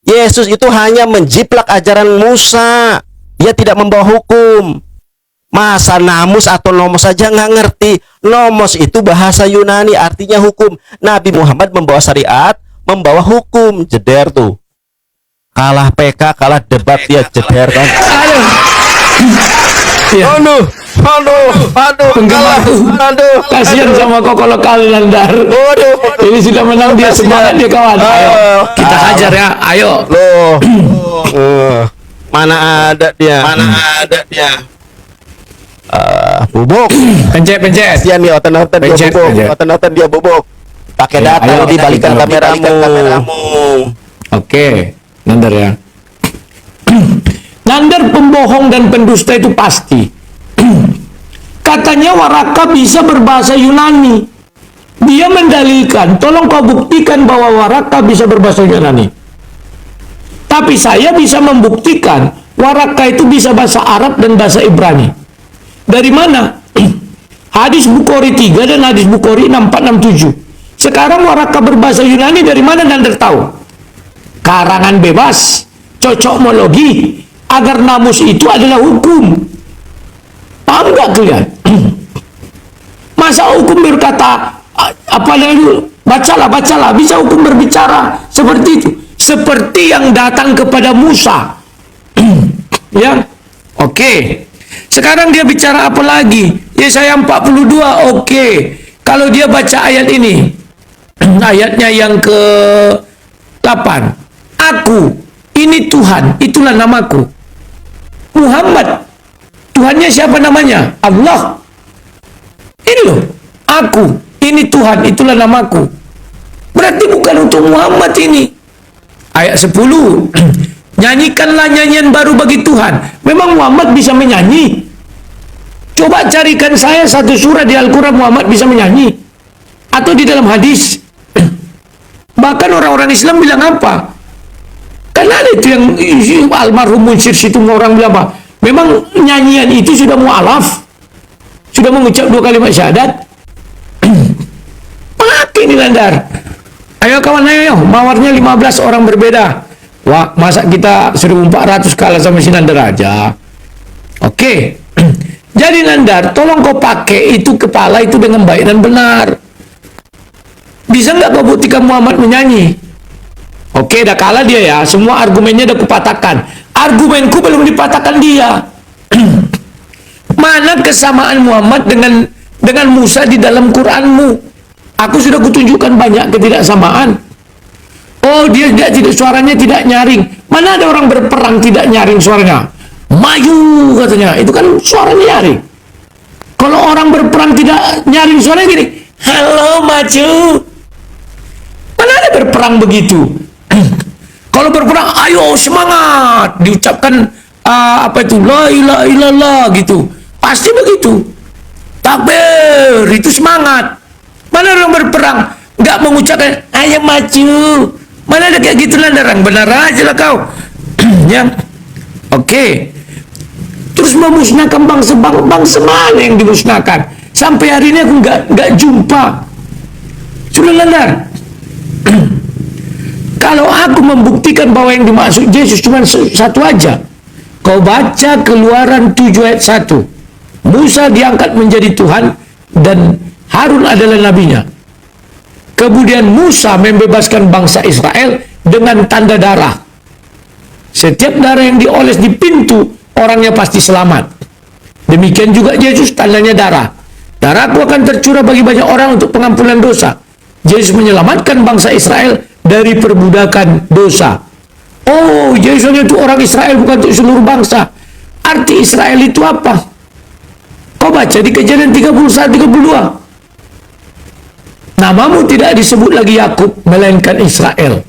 Yesus itu hanya menjiplak ajaran Musa. Dia tidak membawa hukum. Masa namus atau nomos saja nggak ngerti? Nomos itu bahasa Yunani, artinya hukum. Nabi Muhammad membawa syariat, membawa hukum. Jeder tuh. Kalah PK, kalah debat dia jeder kan. Aduh, aduh, kasihan sama kok kalau kali Landar. Aduh, ini sudah menang dia, semangat dia kawan. Ayo kita hajar ya, ayo. Loh, mana ada dia? Bubuk. Pencet. Kasihan nih, oten-oten dia bubuk. Oten-oten dia bubuk. Pakai data, ayo, dibalikan kameramu. Oke, Landar ya. Landar pembohong dan pendusta itu pasti. Katanya Waraka bisa berbahasa Yunani. Dia mendalilkan, tolong kau buktikan bahwa Waraka bisa berbahasa Yunani. Tapi saya bisa membuktikan Waraka itu bisa bahasa Arab dan bahasa Ibrani. Dari mana? Hadis Bukhari 3 dan hadis Bukhari 6467. Sekarang Waraka berbahasa Yunani dari mana Landar tahu? Karangan bebas, cocokmologi, agar namus itu adalah hukum. Paham nggak kalian? Masa hukum berkata apa itu? Bacalah, bisa hukum berbicara seperti itu, seperti yang datang kepada Musa. Ya, oke. Sekarang dia bicara apa lagi? Yesaya 42. Oke. Kalau dia baca ayat ini, ayatnya yang ke-8. Aku, ini Tuhan, itulah namaku. Muhammad, Tuhannya siapa namanya? Allah. Ini loh, aku, ini Tuhan, itulah namaku. Berarti bukan untuk Muhammad ini. Ayat 10. Nyanyikanlah nyanyian baru bagi Tuhan. Memang Muhammad bisa menyanyi? Coba carikan saya satu surah di Al-Quran Muhammad bisa menyanyi. Atau di dalam hadis. Bahkan orang-orang Islam bilang apa? Karena ada itu yang almarhum Munsir situ orang bilang apa? Memang nyanyian itu sudah mu'alaf, sudah mengucap 2 kalimat syahadat. Pakai ini Landar. Ayo kawan, ayo. Mawarnya 15 orang berbeda. Wah, masa kita 1400 kalah sama si Landar aja? Oke. Jadi Landar, tolong kau pakai itu kepala itu dengan baik dan benar. Bisa nggak kau buktikan Muhammad menyanyi? Oke, dah kalah dia ya. Semua argumennya dah kupatahkan. Argumenku belum dipatahkan dia. Mana kesamaan Muhammad dengan Musa di dalam Quranmu? Aku sudah kutunjukkan banyak ketidaksamaan. Oh, dia tidak suaranya tidak nyaring. Mana ada orang berperang tidak nyaring suaranya? Maju katanya. Itu kan suaranya nyaring. Kalau orang berperang tidak nyaring suaranya gini. Halo, maju. Mana ada berperang begitu? Kalau berperang, ayo semangat, diucapkan apa itu, la ilaha illallah gitu, pasti begitu. Takbir, itu semangat. Mana orang berperang nggak mengucapkan ayo maju? Mana ada kayak gitu Landar? Benar aja lah kau. Ya, oke. Terus memusnahkan bangsa mana yang dimusnahkan? Sampai hari ini aku nggak jumpa. Sudah Landar. Kalau aku membuktikan bahwa yang dimaksud Yesus cuma satu aja. Kau baca Keluaran 7 ayat 1. Musa diangkat menjadi Tuhan dan Harun adalah nabinya. Kemudian Musa membebaskan bangsa Israel dengan tanda darah. Setiap darah yang dioles di pintu, orangnya pasti selamat. Demikian juga Yesus, tandanya darah. Darahku akan tercurah bagi banyak orang untuk pengampunan dosa. Yesus menyelamatkan bangsa Israel dari perbudakan dosa. Oh, Yesus itu orang Israel, bukan untuk seluruh bangsa. Arti Israel itu apa? Kau baca di Kejadian 31-32. Namamu tidak disebut lagi Yakub, melainkan Israel.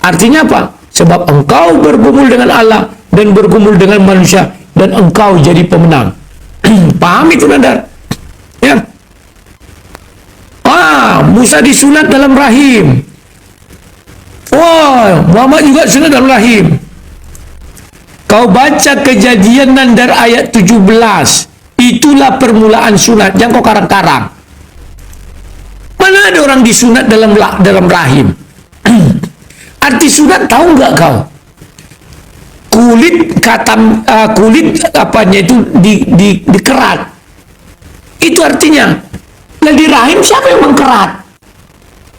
Artinya apa? Sebab engkau bergumul dengan Allah dan bergumul dengan manusia, dan engkau jadi pemenang. Paham itu Landar? Ya. Musa disunat dalam rahim. Wah, Muhammad juga sunat dalam rahim. Kau baca Kejadian Nandar ayat 17. Itulah permulaan sunat. Jangan kau karang-karang. Mana ada orang disunat dalam rahim? Arti sunat tahu nggak kau? Kulit kulit apanya itu dikerat. Itu artinya. Nah, di rahim siapa yang mengkerat?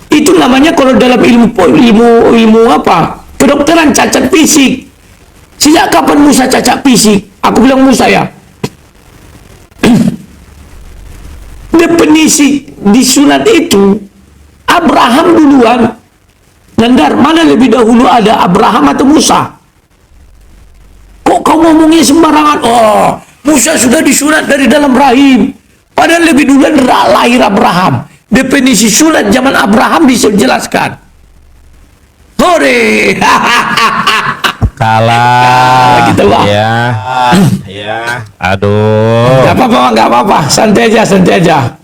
Itu namanya kalau dalam ilmu apa? Kedokteran cacat fisik. Sejak kapan Musa cacat fisik? Aku bilang Musa ya. Definisi disunat itu Abraham duluan. Nandar, mana lebih dahulu ada Abraham atau Musa? Kok kau ngomongnya sembarangan? Oh, Musa sudah disunat dari dalam rahim. Padahal lebih duluan lahir Abraham. Definisi sunat zaman Abraham bisa dijelaskan. Hore. Kalah gitu, Bang. Ya. Aduh. Gak apa-apa. Santai aja.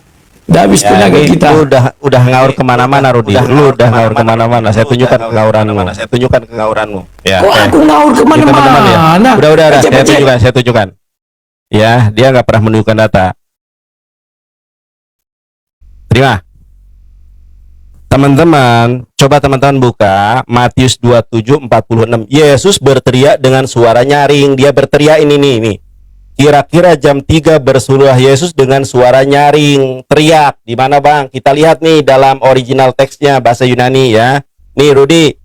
Udah habis tenaga kita. Itu udah ngaur kemana-mana, Rudi. Lu udah ngaur kemana-mana. Saya tunjukkan kengauranmu. Ya. Kok aku ngaur kemana-mana? Udah. Saya tunjukkan. Ya, dia nggak pernah menunjukkan data. Terima. Teman-teman, coba teman-teman buka Matius 27:46. Yesus berteriak dengan suara nyaring. Dia berteriak ini nih. Kira-kira jam 3 bersululah Yesus dengan suara nyaring, teriak. Di mana, Bang? Kita lihat nih dalam original teksnya bahasa Yunani ya. Nih, Rudi.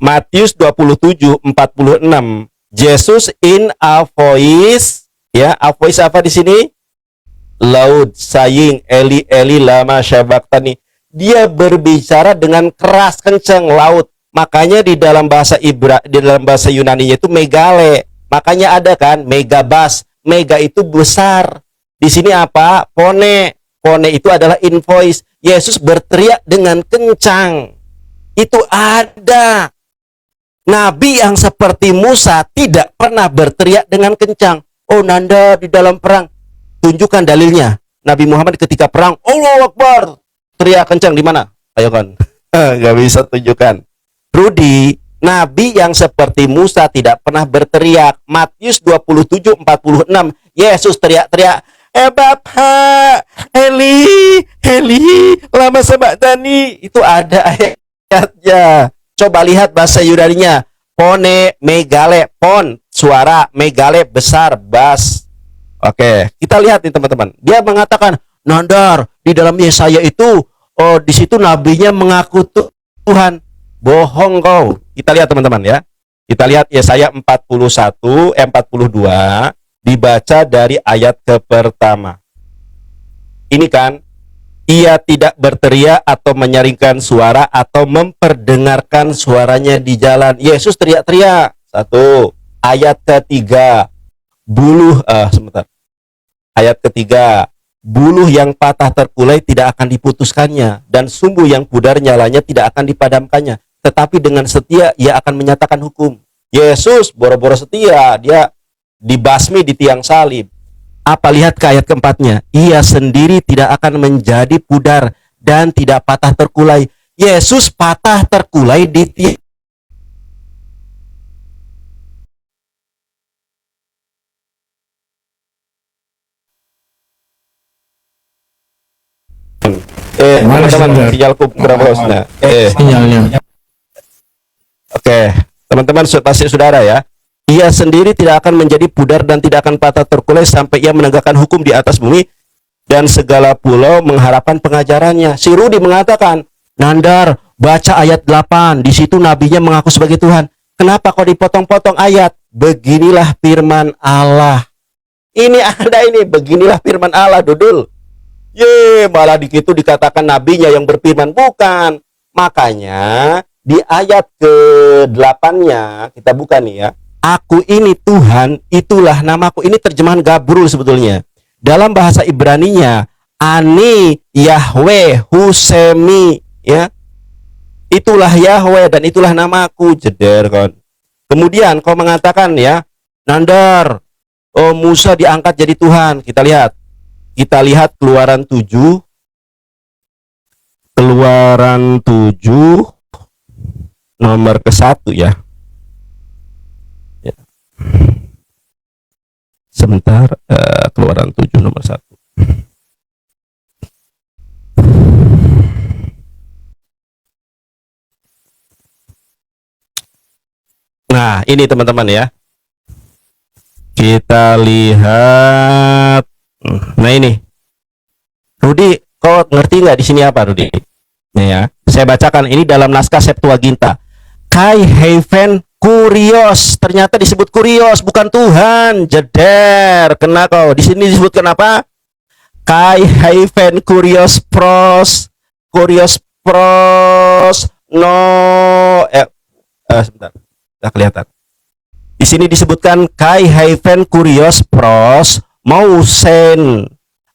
Matius 27:46. Jesus in a voice, ya. A voice apa di sini? Loud saying, Eli Eli lama sabachthani. Dia berbicara dengan keras kencang, laut. Makanya di dalam bahasa Yunani itu megale. Makanya ada kan megabas. Mega itu besar. Di sini apa? Pone. Pone itu adalah invoice. Yesus berteriak dengan kencang. Itu ada. Nabi yang seperti Musa tidak pernah berteriak dengan kencang. Oh, Nanda di dalam perang. Tunjukkan dalilnya. Nabi Muhammad ketika perang, Allahu Akbar, teriak kencang di mana? Ayo kan. Gak bisa tunjukkan. Rudi, Nabi yang seperti Musa tidak pernah berteriak. Matius 27:46. Yesus teriak-teriak, Bapak, Eli, lama sabachthani. Itu ada ayatnya. Coba lihat bahasa Yunaninya. Pone, megale, pon, suara, megale, besar, bas. Oke, kita lihat nih teman-teman. Dia mengatakan, Nandar, di dalam Yesaya itu, di situ nabinya mengaku Tuhan. Bohong kau. Kita lihat teman-teman ya. Kita lihat Yesaya 42 dibaca dari ayat ke pertama. Ini kan, ia tidak berteriak atau menyaringkan suara atau memperdengarkan suaranya di jalan. Yesus teriak-teriak. 1. Ayat ketiga. Ayat ketiga, buluh yang patah terkulai tidak akan diputuskannya, dan sumbu yang pudar nyalanya tidak akan dipadamkannya, tetapi dengan setia ia akan menyatakan hukum. Yesus boro-boro setia, dia dibasmi di tiang salib. Apa, lihat ke ayat keempatnya, ia sendiri tidak akan menjadi pudar dan tidak patah terkulai. Yesus patah terkulai di tiang. Teman-teman, sinyalku kurang bagusnya. Sinyalnya. Oke, teman-teman pasti saudara ya. Ia sendiri tidak akan menjadi pudar dan tidak akan patah terkulai sampai ia menegakkan hukum di atas bumi dan segala pulau mengharapkan pengajarannya. Si Rudi mengatakan, Nandar, baca ayat 8. Di situ nabinya mengaku sebagai Tuhan. Kenapa kok dipotong-potong ayat? Beginilah firman Allah. Ini ada ini, beginilah firman Allah, Dudul. Malah di situ dikatakan nabinya yang berfirman. Bukan. Makanya di ayat ke-8-nya kita buka nih ya. Aku ini Tuhan, itulah namaku. Ini terjemahan Gabrul sebetulnya. Dalam bahasa Ibraninya, Ani Yahweh Husemi, ya. Itulah Yahweh dan itulah namaku, jeder kan. Kemudian kau mengatakan ya, Nandar, Musa diangkat jadi Tuhan. Kita lihat Kita lihat Keluaran 7 nomor ke-1 ya. Sebentar, Keluaran 7 nomor 1. Nah, ini teman-teman ya. Kita lihat. Nah, ini. Rudi, kau ngerti nggak di sini apa, Rudi? Nih ya, saya bacakan ini dalam naskah Septuaginta. Kai Heaven Kurios, ternyata disebut Kurios, bukan Tuhan. Jeder, kena kau. Di sini disebutkan apa? Kai Heaven Kurios pros no sebentar. Nggak kelihatan. Di sini disebutkan Kai Heaven Kurios pros Mausen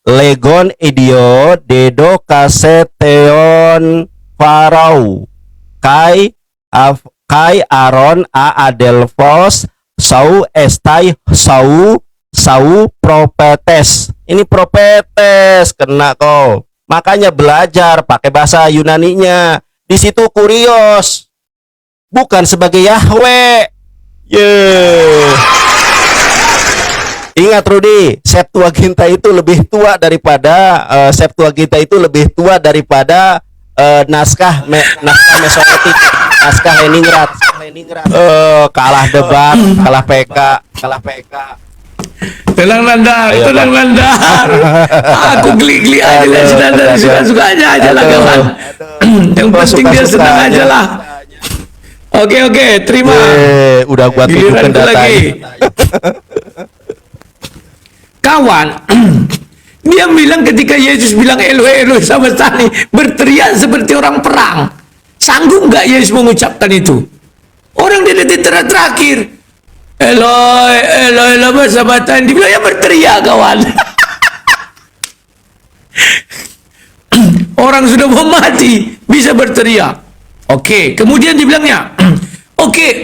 Legon idio dedo kaseteon farau Kai Aaron a adelfos sau estai sau propetes. Ini propetes, kena kau. Makanya belajar pakai bahasa Yunaninya. Di situ Kurios, bukan sebagai Yahweh. Ingat Rudi, Septuaginta itu lebih tua daripada naskah Mesopotamik, naskah Leningrad. Kalah debat, kalah PK. Tenang Nandar. Aku geli-geli aja lah, suka-sukanya aja lah kawan. Yang penting dia senang aja lah. Oke, terima. Udah gua tunjukkan datanya. Kawan, dia bilang ketika Yesus bilang Eloi sama Sani, berteriak seperti orang perang. Sanggup nggak Yesus mengucapkan itu? Orang di detik terakhir, Eloi lama sabatan, dibilang ya berteriak kawan. Orang sudah mau mati bisa berteriak. Oke, kemudian dibilangnya, oke,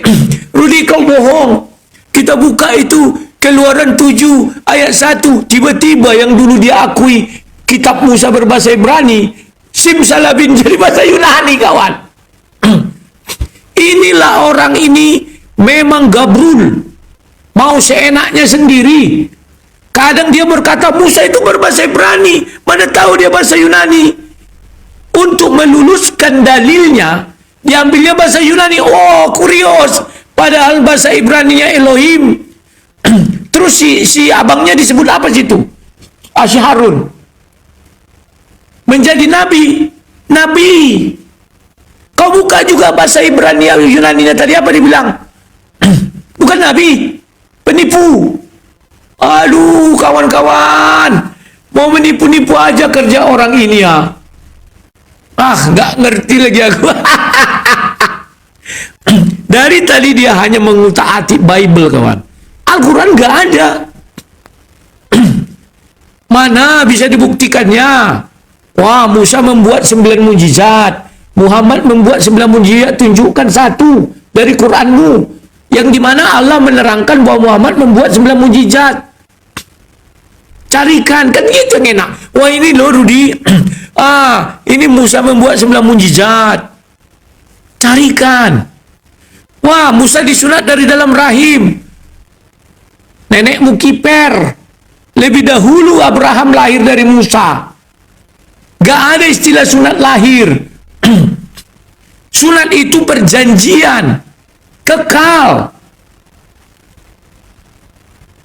Rudi kau bohong. Kita buka itu Keluaran 7 ayat 1. Tiba-tiba yang dulu diakui kitab Musa berbahasa Ibrani, simsalabim jadi bahasa Yunani kawan. Inilah orang ini memang gabrul, mau seenaknya sendiri. Kadang dia berkata Musa itu berbahasa Ibrani, mana tahu dia bahasa Yunani. Untuk meluluskan dalilnya, diambilnya bahasa Yunani. Oh, kurios. Padahal bahasa Ibraninya Elohim. Terus si abangnya disebut apa situ? Si Harun. Menjadi nabi. Kau buka juga bahasa Ibrani Yunani tadi, apa dibilang? Bukan nabi, penipu. Aduh, kawan-kawan, mau menipu-nipu aja kerja orang ini ya. Nggak ngerti lagi aku. Dari tadi dia hanya mengutaati Bible kawan. Al-Quran nggak ada. Mana bisa dibuktikannya? Wah, Musa membuat 9 mujizat, Muhammad membuat 9 mujizat, tunjukkan satu dari Quranmu yang dimana Allah menerangkan bahwa Muhammad membuat 9 mujizat. Carikan, kan gitu yang enak. Wah ini loh Rudi, ini Musa membuat 9 mujizat. Carikan. Wah, Musa disunat dari dalam rahim. Nenekmu kiper. Lebih dahulu Abraham lahir dari Musa. Gak ada istilah sunat lahir. Sunat itu perjanjian kekal.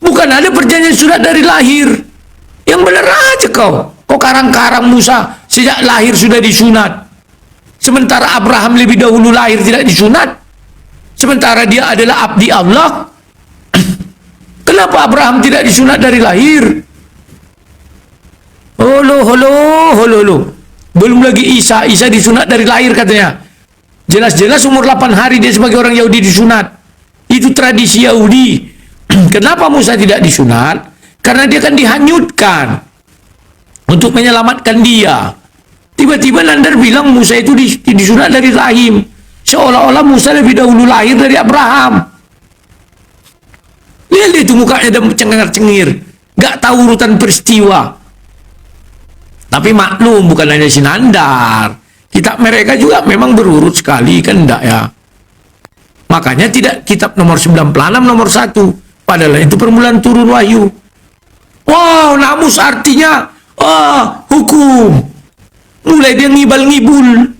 Bukan ada perjanjian sunat dari lahir. Yang benar aja kau. Kau karang-karang Musa sejak lahir sudah disunat. Sementara Abraham lebih dahulu lahir tidak disunat. Sementara dia adalah abdi Allah. Kenapa Abraham tidak disunat dari lahir? Holo. Belum lagi Isa disunat dari lahir katanya. Jelas-jelas umur 8 hari dia sebagai orang Yahudi disunat. Itu tradisi Yahudi. Kenapa Musa tidak disunat? Karena dia kan dihanyutkan untuk menyelamatkan dia. Tiba-tiba Nandar bilang Musa itu disunat dari rahim. Seolah-olah Musa lebih dahulu lahir dari Abraham. Lihat itu mukanya dan cengar-cengir. Gak tahu urutan peristiwa. Tapi maklum bukan hanya Sinandar. Kitab mereka juga memang berurut sekali, kan enggak ya? Makanya tidak kitab nomor 96 nomor 1. Padahal itu permulaan turun wahyu. Wow, namus artinya hukum. Mulai dia ngibal-ngibul.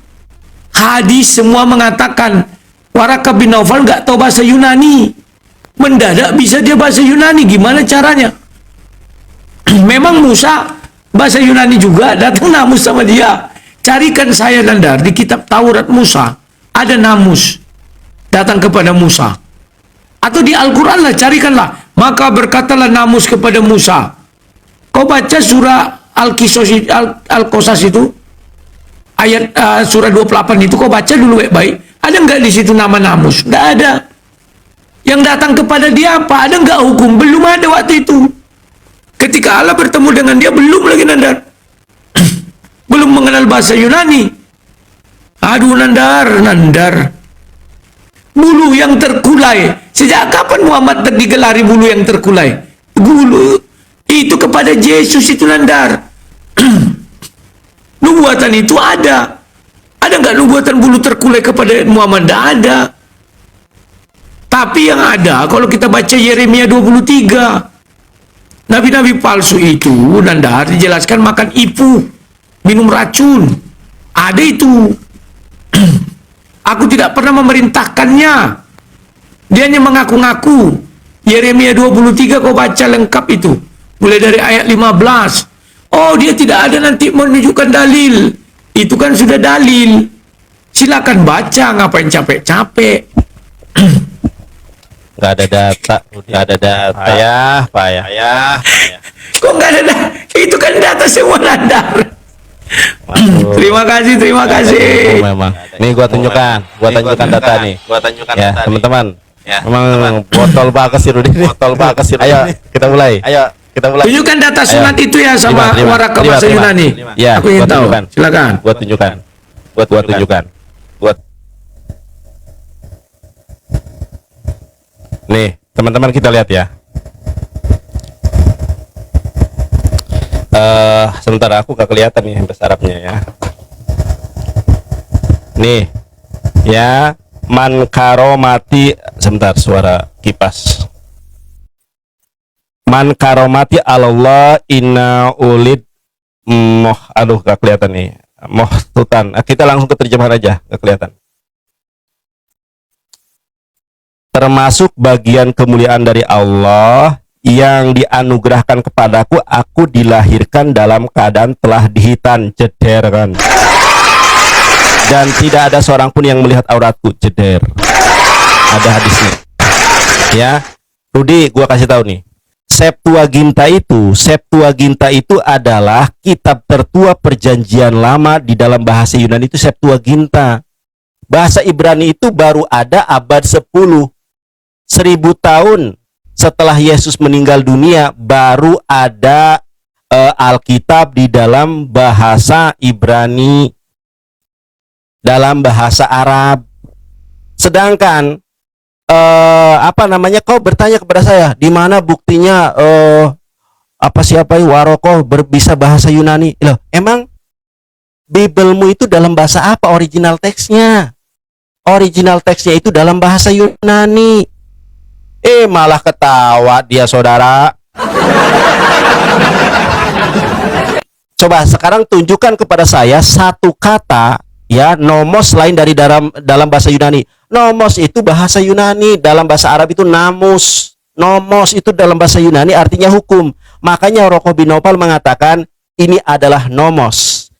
Hadis semua mengatakan Waraka bin Naufal nggak tahu bahasa Yunani. Mendadak bisa dia bahasa Yunani. Gimana caranya? Memang Musa bahasa Yunani juga, datang namus sama dia. Carikan saya, Nandar, di kitab Taurat Musa ada namus datang kepada Musa. Atau di Al-Quran lah, carikanlah. Maka berkatalah namus kepada Musa. Kau baca surah Al-Qasas itu, ayat surah 28 itu, kau baca dulu baik-baik. Ada nggak di situ nama namus? Nggak ada. Yang datang kepada dia apa? Ada nggak hukum? Belum ada waktu itu. Ketika Allah bertemu dengan dia, belum lagi, Nandar. Belum mengenal bahasa Yunani. Aduh, Nandar. Bulu yang terkulai. Sejak kapan Muhammad digelari bulu yang terkulai? Bulu itu kepada Yesus itu, Nandar. Nubuatan itu ada. Ada nggak nubuatan bulu terkulai kepada Muhammad? Nggak ada. Tapi yang ada, kalau kita baca Yeremia 23, nabi-nabi palsu itu, Nandar, dijelaskan makan ipu, minum racun. Ada itu. Aku tidak pernah memerintahkannya. Dia hanya mengaku-ngaku. Yeremia 23 kau baca lengkap itu. Mulai dari ayat 15. Oh, dia tidak ada nanti menunjukkan dalil. Itu kan sudah dalil. Silakan baca, ngapain capek-capek. Nggak ada data, nggak ada data. Payah. Kok nggak ada data? Itu kan data semua, Nandar. Terima kasih. Memang. Nih gua tunjukkan data nih. Ya, teman-teman. Memang botol banget sih Rudi. Ayo, kita mulai. Tunjukkan data sunat itu ya sama Waraka bahasa Yunani. Ya, aku ingin tahu. Silakan. Gua tunjukkan. Nih, teman-teman kita lihat ya. Sementara aku gak kelihatan nih bahasa Arabnya ya. Nih, ya, man karomati, sebentar suara kipas. Man karomati Allah inna ulid aduh gak kelihatan nih. Tutan. Kita langsung ke terjemahan aja, gak kelihatan. Termasuk bagian kemuliaan dari Allah yang dianugerahkan kepadaku, aku dilahirkan dalam keadaan telah dihitan, jeder kan. Dan tidak ada seorang pun yang melihat auratku, jeder. Ada hadisnya. Ya, Rudi, gua kasih tahu nih. Septuaginta itu adalah kitab tertua perjanjian lama di dalam bahasa Yunani itu Septuaginta. Bahasa Ibrani itu baru ada abad 10. 1000 tahun setelah Yesus meninggal dunia baru ada Alkitab di dalam bahasa Ibrani, dalam bahasa Arab. Sedangkan kau bertanya kepada saya, di mana buktinya siapa Warokoh bisa bahasa Yunani? Loh, emang Biblemu itu dalam bahasa apa original teksnya? Original teksnya itu dalam bahasa Yunani. Malah ketawa dia, saudara. Coba sekarang tunjukkan kepada saya satu kata ya, nomos lain dari dalam bahasa Yunani. Nomos itu bahasa Yunani, dalam bahasa Arab itu namus. Nomos itu dalam bahasa Yunani artinya hukum. Makanya Waraka bin Naufal mengatakan ini adalah nomos.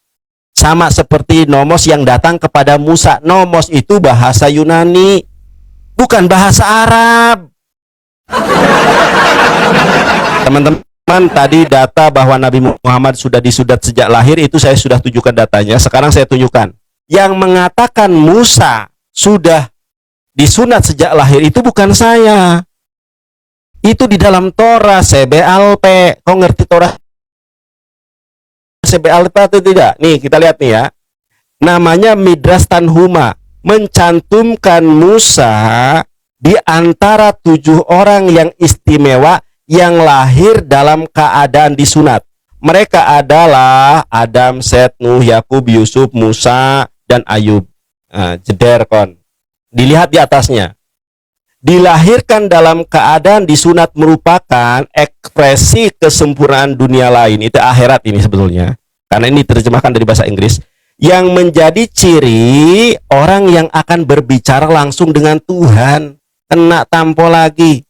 Sama seperti nomos yang datang kepada Musa. Nomos itu bahasa Yunani, bukan bahasa Arab. Teman-teman, tadi data bahwa Nabi Muhammad sudah disudat sejak lahir itu saya sudah tunjukkan datanya. Sekarang saya tunjukkan yang mengatakan Musa sudah disunat sejak lahir itu bukan saya. Itu di dalam Torah CBLP. Kau ngerti Torah CBLP atau tidak? Nih kita lihat nih ya. Namanya Midras Tanhuma, mencantumkan Musa di antara 7 orang yang istimewa yang lahir dalam keadaan disunat. Mereka adalah Adam, Set, Nuh, Yakub, Yusuf, Musa, dan Ayub. Nah, jeder kon. Dilihat di atasnya. Dilahirkan dalam keadaan disunat merupakan ekspresi kesempurnaan dunia lain. Itu akhirat ini sebetulnya. Karena ini terjemahkan dari bahasa Inggris. Yang menjadi ciri orang yang akan berbicara langsung dengan Tuhan. Kena tampo lagi.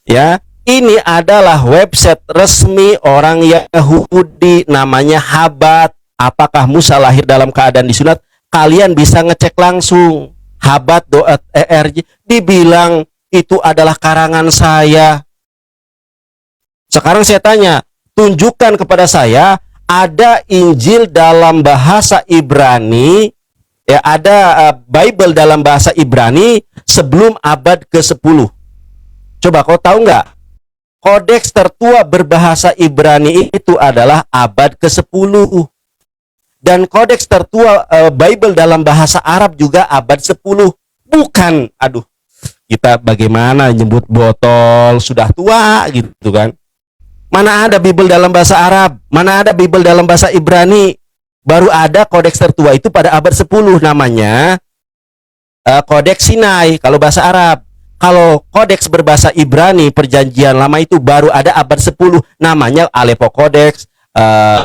Ya, ini adalah website resmi orang Yahudi, namanya Chabad. Apakah Musa lahir dalam keadaan disunat? Kalian bisa ngecek langsung. Chabad.org, dibilang itu adalah karangan saya. Sekarang saya tanya, tunjukkan kepada saya ada Injil dalam bahasa Ibrani, ya, ada Bible dalam bahasa Ibrani sebelum abad ke-10. Coba kau tahu nggak? Kodeks tertua berbahasa Ibrani itu adalah abad ke-10. Dan kodeks tertua Bible dalam bahasa Arab juga abad 10. Bukan, aduh, kita bagaimana nyebut botol sudah tua gitu kan. Mana ada Bible dalam bahasa Arab, mana ada Bible dalam bahasa Ibrani. Baru ada kodeks tertua itu pada abad 10, namanya kodeks Sinai kalau bahasa Arab. Kalau kodeks berbahasa Ibrani perjanjian lama itu baru ada abad 10, namanya Aleppo Kodeks,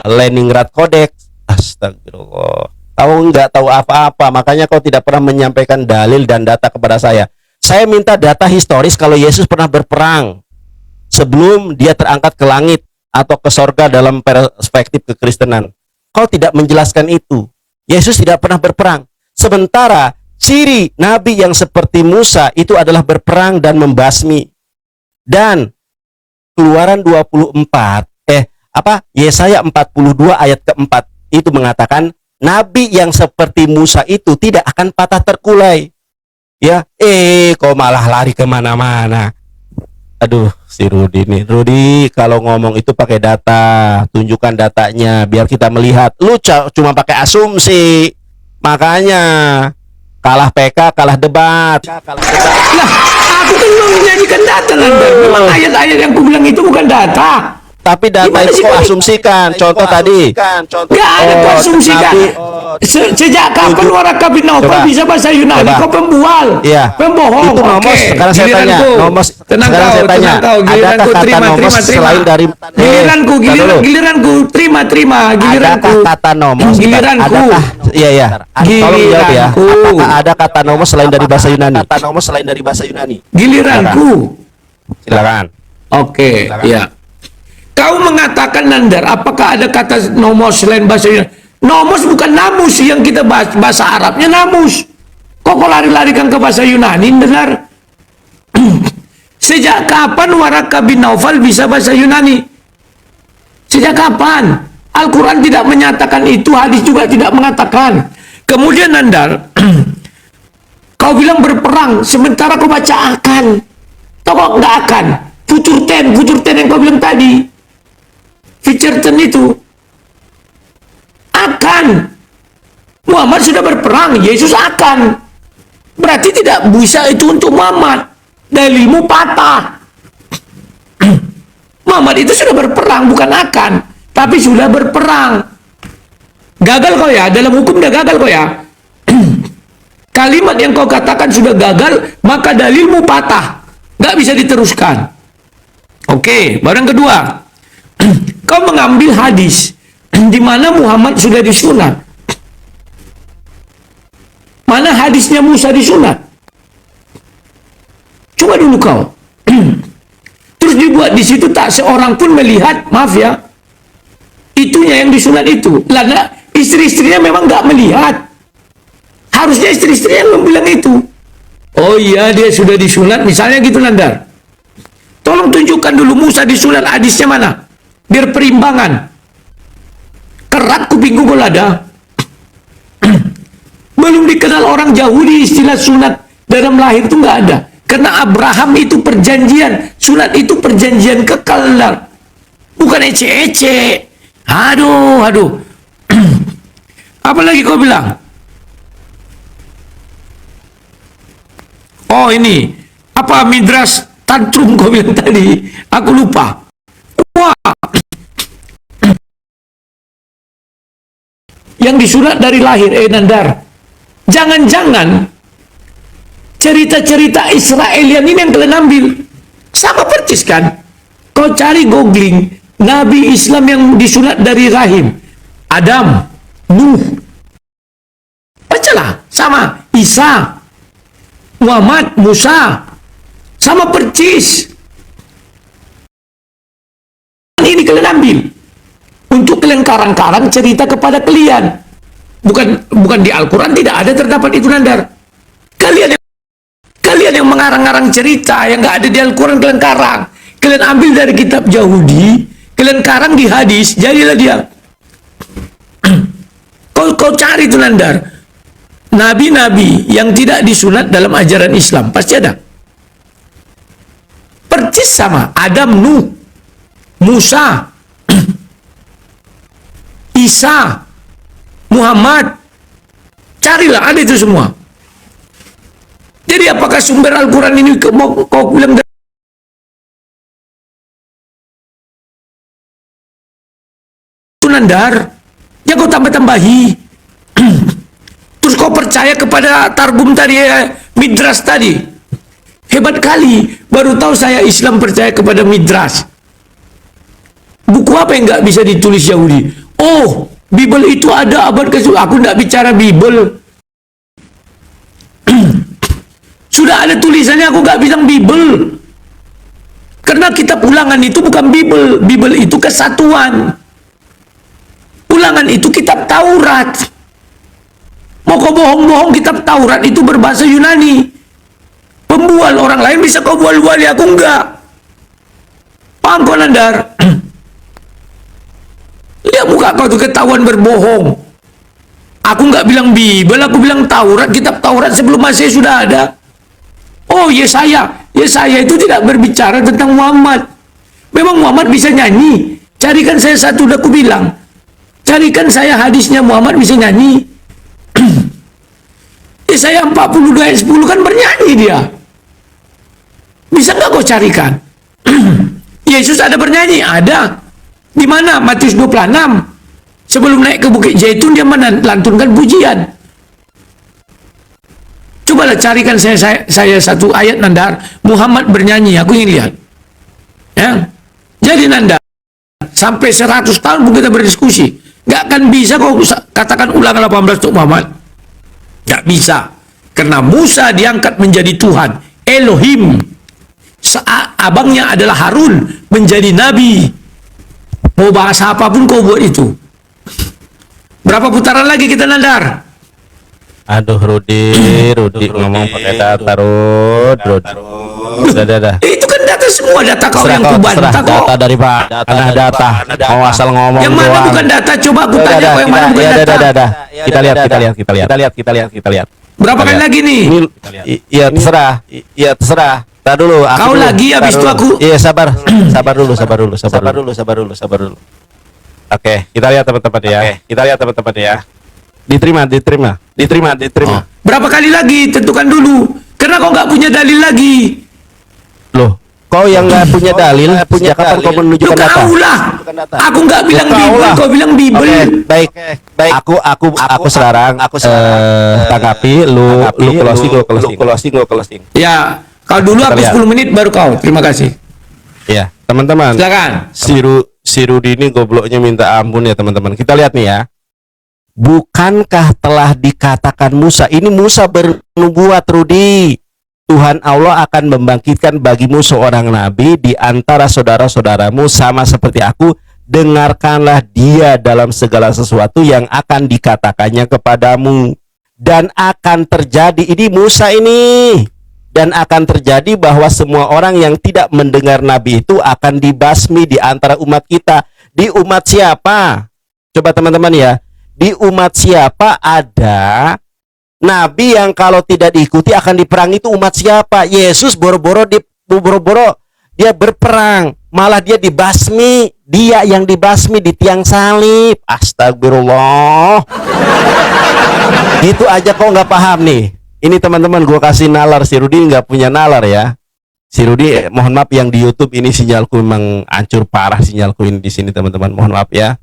Leningrad Kodeks. Astagfirullah. Tahu nggak tahu apa-apa, makanya kau tidak pernah menyampaikan dalil dan data kepada saya. Saya minta data historis kalau Yesus pernah berperang sebelum dia terangkat ke langit atau ke sorga dalam perspektif kekristenan. Kau tidak menjelaskan itu. Yesus tidak pernah berperang. Sementara ciri nabi yang seperti Musa itu adalah berperang dan membasmi. Dan Keluaran 24, Yesaya 42 ayat keempat itu mengatakan nabi yang seperti Musa itu tidak akan patah terkulai. Ya, kok malah lari kemana-mana. Aduh, si Rudi nih. Rudi, kalau ngomong itu pakai data, tunjukkan datanya biar kita melihat. Lu cuma pakai asumsi. Makanya kalah PK, kalah debat. Lah, aku kan mau menyajikan data, Nandar. Memang ayat-ayat yang aku bilang itu bukan data. Tapi data Gimana itu sih, kok Bang? asumsikan. Contoh tadi. Gak ada kau asumsikan. Sejak kapan waraka bin Naufal bisa bahasa Yunani? Kau pembual, Iya. pembohong. Itu nomos. Oke, Sekarang saya tanya. giliranku. Nomos. Tenang Sekarang kau, saya tanya. tenang kau. Giliranku, Adakah kata terima. nomos selain dari Giliranku, giliranku, terima. Giliranku. Adakah kata nomos? Giliranku. Adakah? Iya. Tolong jawab ya. Giliranku. Apakah ada kata nomos selain dari bahasa Yunani? Kata nomos selain dari bahasa Yunani. Giliranku. Silakan. Oke, ya. Kau mengatakan, Nandar, apakah ada kata nomos selain bahasa Yunani? Nomos bukan namus yang kita bahas, bahasa Arabnya namus. Kok lari-larikan ke bahasa Yunani, benar? Sejak kapan Waraka bin Naufal bisa bahasa Yunani? Sejak kapan? Al-Quran tidak menyatakan itu, hadis juga tidak mengatakan. Kemudian, Nandar, kau bilang berperang, sementara kau baca akan. Tahu kok nggak akan? Future tense yang kau bilang tadi. Future tense itu akan. Muhammad sudah berperang, Yesus akan. Berarti tidak bisa itu untuk Muhammad. Dalilmu patah. Muhammad itu sudah berperang, bukan akan, tapi sudah berperang. Gagal kau ya, dalam hukum udah gagal kau ya. Kalimat yang kau katakan sudah gagal, maka dalilmu patah, nggak bisa diteruskan. Oke, baru yang kedua. Kau mengambil hadis di mana Muhammad sudah disunat. Mana hadisnya Musa disunat? Coba dulu kau. Terus dibuat di situ tak seorang pun melihat, maaf ya, itunya yang disunat itu. Karena istri-istrinya memang nggak melihat. Harusnya istri-istrinya yang bilang itu. Oh iya, dia sudah disunat, misalnya gitu, Nandar. Tolong tunjukkan dulu Musa disunat, hadisnya mana? Biar perimbangan. Kerat kupingku kalau ada. Belum dikenal orang Yahudi istilah sunat dalam lahir itu nggak ada. Karena Abraham itu perjanjian, sunat itu perjanjian kekal. Bukan ece-ece. Aduh. Apalagi kau bilang? Oh ini, apa midras tantrum kau bilang tadi? Aku lupa. yang disunat dari lahir. Nandar, jangan-jangan cerita-cerita Israelian ini yang kalian ambil sama persis kan? Kau cari googling Nabi Islam yang disunat dari rahim, Adam, Nuh, bacalah, sama Isa, Muhammad, Musa, sama persis. Ini kalian ambil untuk kalian karang-karang cerita kepada kalian. Bukan di Al-Quran tidak ada terdapat itu, Nandar. Kalian yang mengarang-arang cerita yang nggak ada di Al-Quran, kalian karang. Kalian ambil dari kitab Yahudi, kalian karang di hadis, jadilah dia. Kau cari itu, Nandar. Nabi-nabi yang tidak disunat dalam ajaran Islam pasti ada. Persis sama Adam, Nuh, Musa, Isa, Muhammad. Carilah, ada itu semua. Jadi apakah sumber Al-Quran ini kau bilang Nandar? Ya kau tambah-tambahi. Terus kau percaya kepada Targum tadi, Midras tadi. Hebat kali. Baru tahu saya Islam percaya kepada Midras. Buku apa yang nggak bisa ditulis Yahudi? Oh, Bible itu ada abad ke-10. Aku nggak bicara Bible. Sudah ada tulisannya, aku nggak bilang Bible. Karena kitab ulangan itu bukan Bible. Bible itu kesatuan. Ulangan itu kitab Taurat. Mau kau bohong-bohong, kitab Taurat itu berbahasa Yunani. Pembual orang lain bisa kau bual-buali, aku enggak. Paham kau, Nandar? Lihat muka kau tuh ketahuan berbohong. Aku nggak bilang Bible, aku bilang Taurat. Kitab Taurat sebelum Masehi sudah ada. Oh, Yesaya itu tidak berbicara tentang Muhammad. Memang Muhammad bisa nyanyi. Carikan saya satu, udah aku bilang. Carikan saya hadisnya Muhammad bisa nyanyi. Yesaya 42 ayat 10 kan bernyanyi dia. Bisa nggak kau carikan? Yesus ada bernyanyi? Ada. Di mana? Matius 26. Sebelum naik ke Bukit Zaitun dia melantunkan pujian. Cobalah carikan saya satu ayat, Nandar. Muhammad bernyanyi, aku ingin lihat. Ya. Jadi Nandar, sampai 100 tahun pun kita berdiskusi. Gak akan bisa kau katakan Ulangan 18 untuk Muhammad. Gak bisa. Karena Musa diangkat menjadi Tuhan, Elohim. Abangnya adalah Harun menjadi nabi. Mau bahasa apapun kau buat itu. Berapa putaran lagi kita, Nandar? Aduh, Rudi ngomong pakai data, Udah. Itu kan data semua, data kau yang kubantah kok. Data dari Pak. Data. Mau asal ngomong yang mana doang. bukan data? Coba aku tanya kau yang mana bukan data. Kita lihat. Berapa kali lagi nih? Iya, terserah. Tar dulu. Kau lagi, habis itu aku. Iya, sabar dulu. Oke, kita lihat teman-teman ya. Diterima. Oh. Berapa kali lagi? Tentukan dulu. Karena kau nggak punya dalil lagi. Loh, kau yang nggak punya dalil, punya kapan kau menunjukkan data? Kau lah. Aku nggak bilang Bible, kau bilang Bible. Baik. Aku sekarang tanggapi, lu closing. Ya, kalau dulu aku 10 menit baru kau. Terima kasih. Ya, teman-teman. Silakan. Si Rudi ini gobloknya minta ampun ya, teman-teman. Kita lihat nih ya. Bukankah telah dikatakan Musa, ini Musa bernubuat, Rudi, Tuhan Allah akan membangkitkan bagimu seorang nabi di antara saudara-saudaramu sama seperti aku, dengarkanlah dia dalam segala sesuatu yang akan dikatakannya kepadamu. Dan akan terjadi, ini Musa ini, dan akan terjadi bahwa semua orang yang tidak mendengar nabi itu akan dibasmi di antara umat kita. Di umat siapa? Coba teman-teman ya. Di umat siapa ada nabi yang kalau tidak diikuti akan diperangi, itu umat siapa? Yesus boro-boro dia berperang, malah dia dibasmi, dia yang dibasmi di tiang salib. Astagfirullah. Gitu aja kok nggak paham nih. Ini teman-teman, gua kasih nalar, si Rudi nggak punya nalar ya. Si Rudi, mohon maaf yang di YouTube ini sinyalku memang hancur parah, sinyalku ini di sini teman-teman, mohon maaf ya.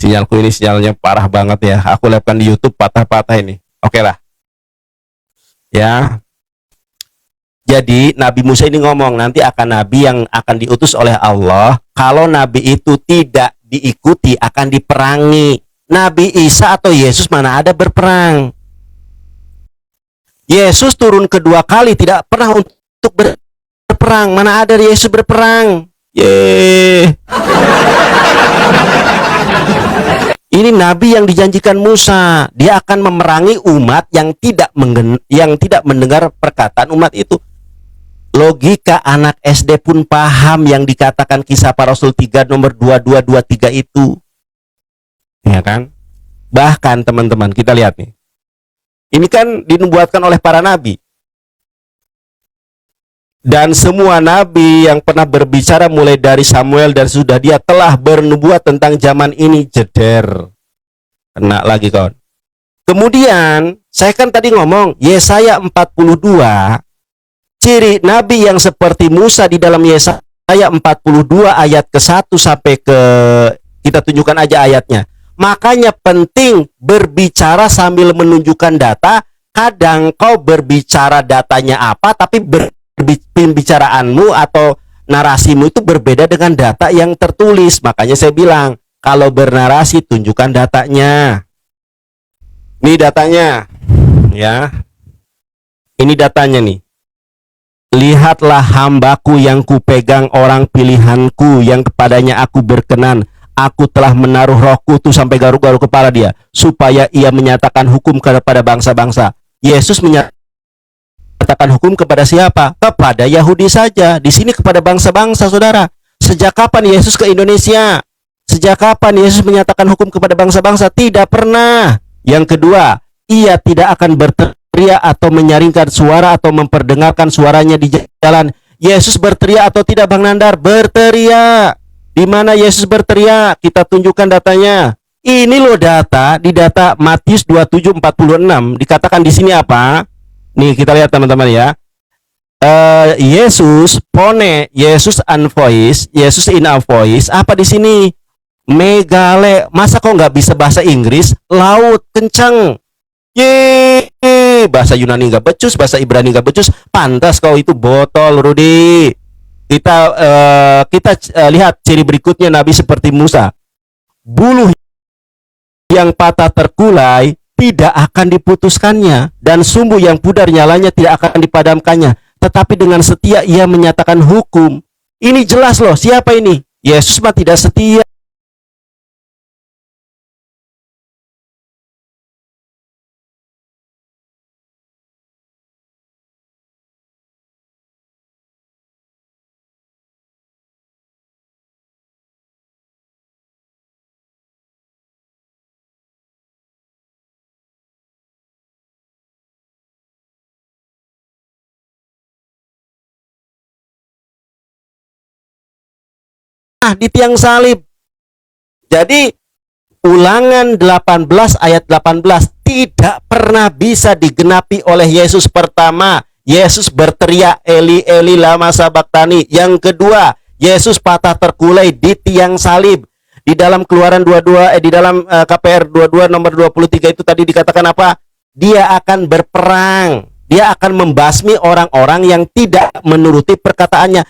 Sinyalku ini sinyalnya parah banget ya. Aku lihatkan di YouTube patah-patah ini. Oke lah. Ya. Jadi Nabi Musa ini ngomong nanti akan nabi yang akan diutus oleh Allah. Kalau nabi itu tidak diikuti akan diperangi. Nabi Isa atau Yesus mana ada berperang. Yesus turun kedua kali tidak pernah untuk berperang. Mana ada Yesus berperang. Yeay. Ini nabi yang dijanjikan Musa. Dia akan memerangi umat yang tidak mendengar perkataan umat itu. Logika anak SD pun paham yang dikatakan Kisah Para Rasul 3 nomor 2223 itu. Ya kan? Bahkan teman-teman kita lihat nih. Ini kan dinubuatkan oleh para nabi. Dan semua nabi yang pernah berbicara mulai dari Samuel dan sudah dia telah bernubuat tentang zaman ini. Jeder. Kena lagi kawan. Kemudian saya kan tadi ngomong Yesaya 42. Ciri nabi yang seperti Musa di dalam Yesaya 42 ayat ke-1 sampai ke, kita tunjukkan aja ayatnya. Makanya penting berbicara sambil menunjukkan data. Kadang kau berbicara datanya apa, tapi pembicaraanmu atau narasimu itu berbeda dengan data yang tertulis. Makanya saya bilang, kalau bernarasi tunjukkan datanya. Ini datanya. Ya. Ini datanya nih. Lihatlah hambaku yang kupegang, orang pilihanku yang kepadanya aku berkenan. Aku telah menaruh rohku tuh sampai garuk-garuk kepala dia, supaya ia menyatakan hukum kepada bangsa-bangsa. Yesus menyatakan hukum kepada siapa? Kepada Yahudi saja. Di sini kepada bangsa-bangsa, saudara. Sejak kapan Yesus ke Indonesia? Sejak kapan Yesus menyatakan hukum kepada bangsa-bangsa? Tidak pernah. Yang kedua, ia tidak akan berteriak atau menyaringkan suara atau memperdengarkan suaranya di jalan. Yesus berteriak atau tidak Bang Nandar? Berteriak. Di mana Yesus berteriak? Kita tunjukkan datanya. Ini loh data, di data Matius 27:46 dikatakan di sini apa? Nih kita lihat teman-teman ya. Yesus pone, Yesus an voice, Yesus in a voice. Apa di sini? Megale. Masa kok nggak bisa bahasa Inggris? Laut kencang. Yeay, bahasa Yunani nggak becus, bahasa Ibrani nggak becus. Pantas kau itu botol, Rudi. Kita lihat ciri berikutnya nabi seperti Musa. Buluh yang patah terkulai tidak akan diputuskannya, dan sumbu yang pudar nyalanya tidak akan dipadamkannya. Tetapi dengan setia ia menyatakan hukum. Ini jelas loh, siapa ini? Yesus mah tidak setia. Di tiang salib. Jadi Ulangan 18 ayat 18 tidak pernah bisa digenapi oleh Yesus. Pertama, Yesus berteriak Eli Eli lama sabaktani. Yang kedua, Yesus patah terkulai di tiang salib. Di dalam Keluaran 22 di dalam KPR 22 nomor 23 itu tadi dikatakan apa? Dia akan berperang. Dia akan membasmi orang-orang yang tidak menuruti perkataannya.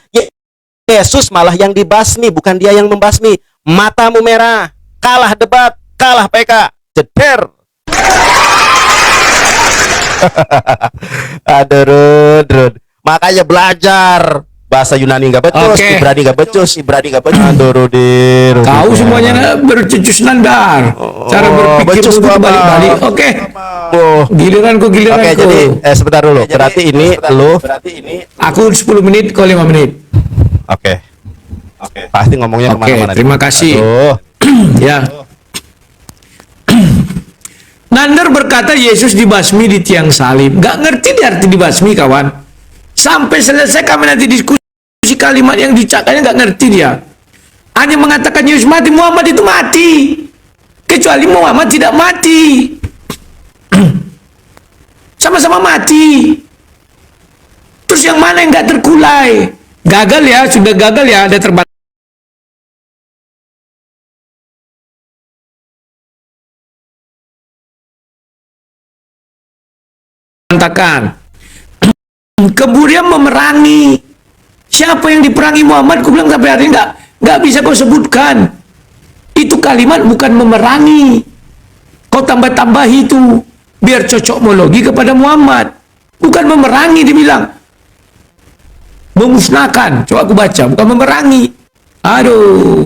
Yesus malah yang dibasmi, bukan dia yang membasmi. Matamu merah, kalah debat, kalah PK, jeder. Aduh, Rud. Makanya belajar bahasa Yunani nggak becus, Ibrani nggak becus, Aduh, Rudir. Kau semuanya bercucus Nandar. Cara berpikir becus gua balik-balik. Oke. Giliranku. Oke, jadi sebentar dulu. Berarti ini lu. Aku 10 menit, kau 5 menit. Oke. Pasti ngomongnya kemana-mana. Terima kasih. Ya. Nandar berkata Yesus dibasmi di tiang salib. Gak ngerti dia arti dibasmi, kawan. Sampai selesai kami nanti diskusi kalimat yang dicakanya gak ngerti dia. Hanya mengatakan Yesus mati, Muhammad itu mati. Kecuali Muhammad tidak mati. Sama-sama mati. Terus yang mana yang gak terkulai? Gagal ya, sudah gagal ya, ada terbatas. berantakan. Kemudian memerangi. Siapa yang diperangi Muhammad? Aku bilang sampai hari ini nggak bisa kau sebutkan. Itu kalimat bukan memerangi. Kau tambah-tambah itu biar cocokmologi kepada Muhammad. Bukan memerangi dibilang. Memusnahkan. Coba aku baca, bukan memerangi. Aduh.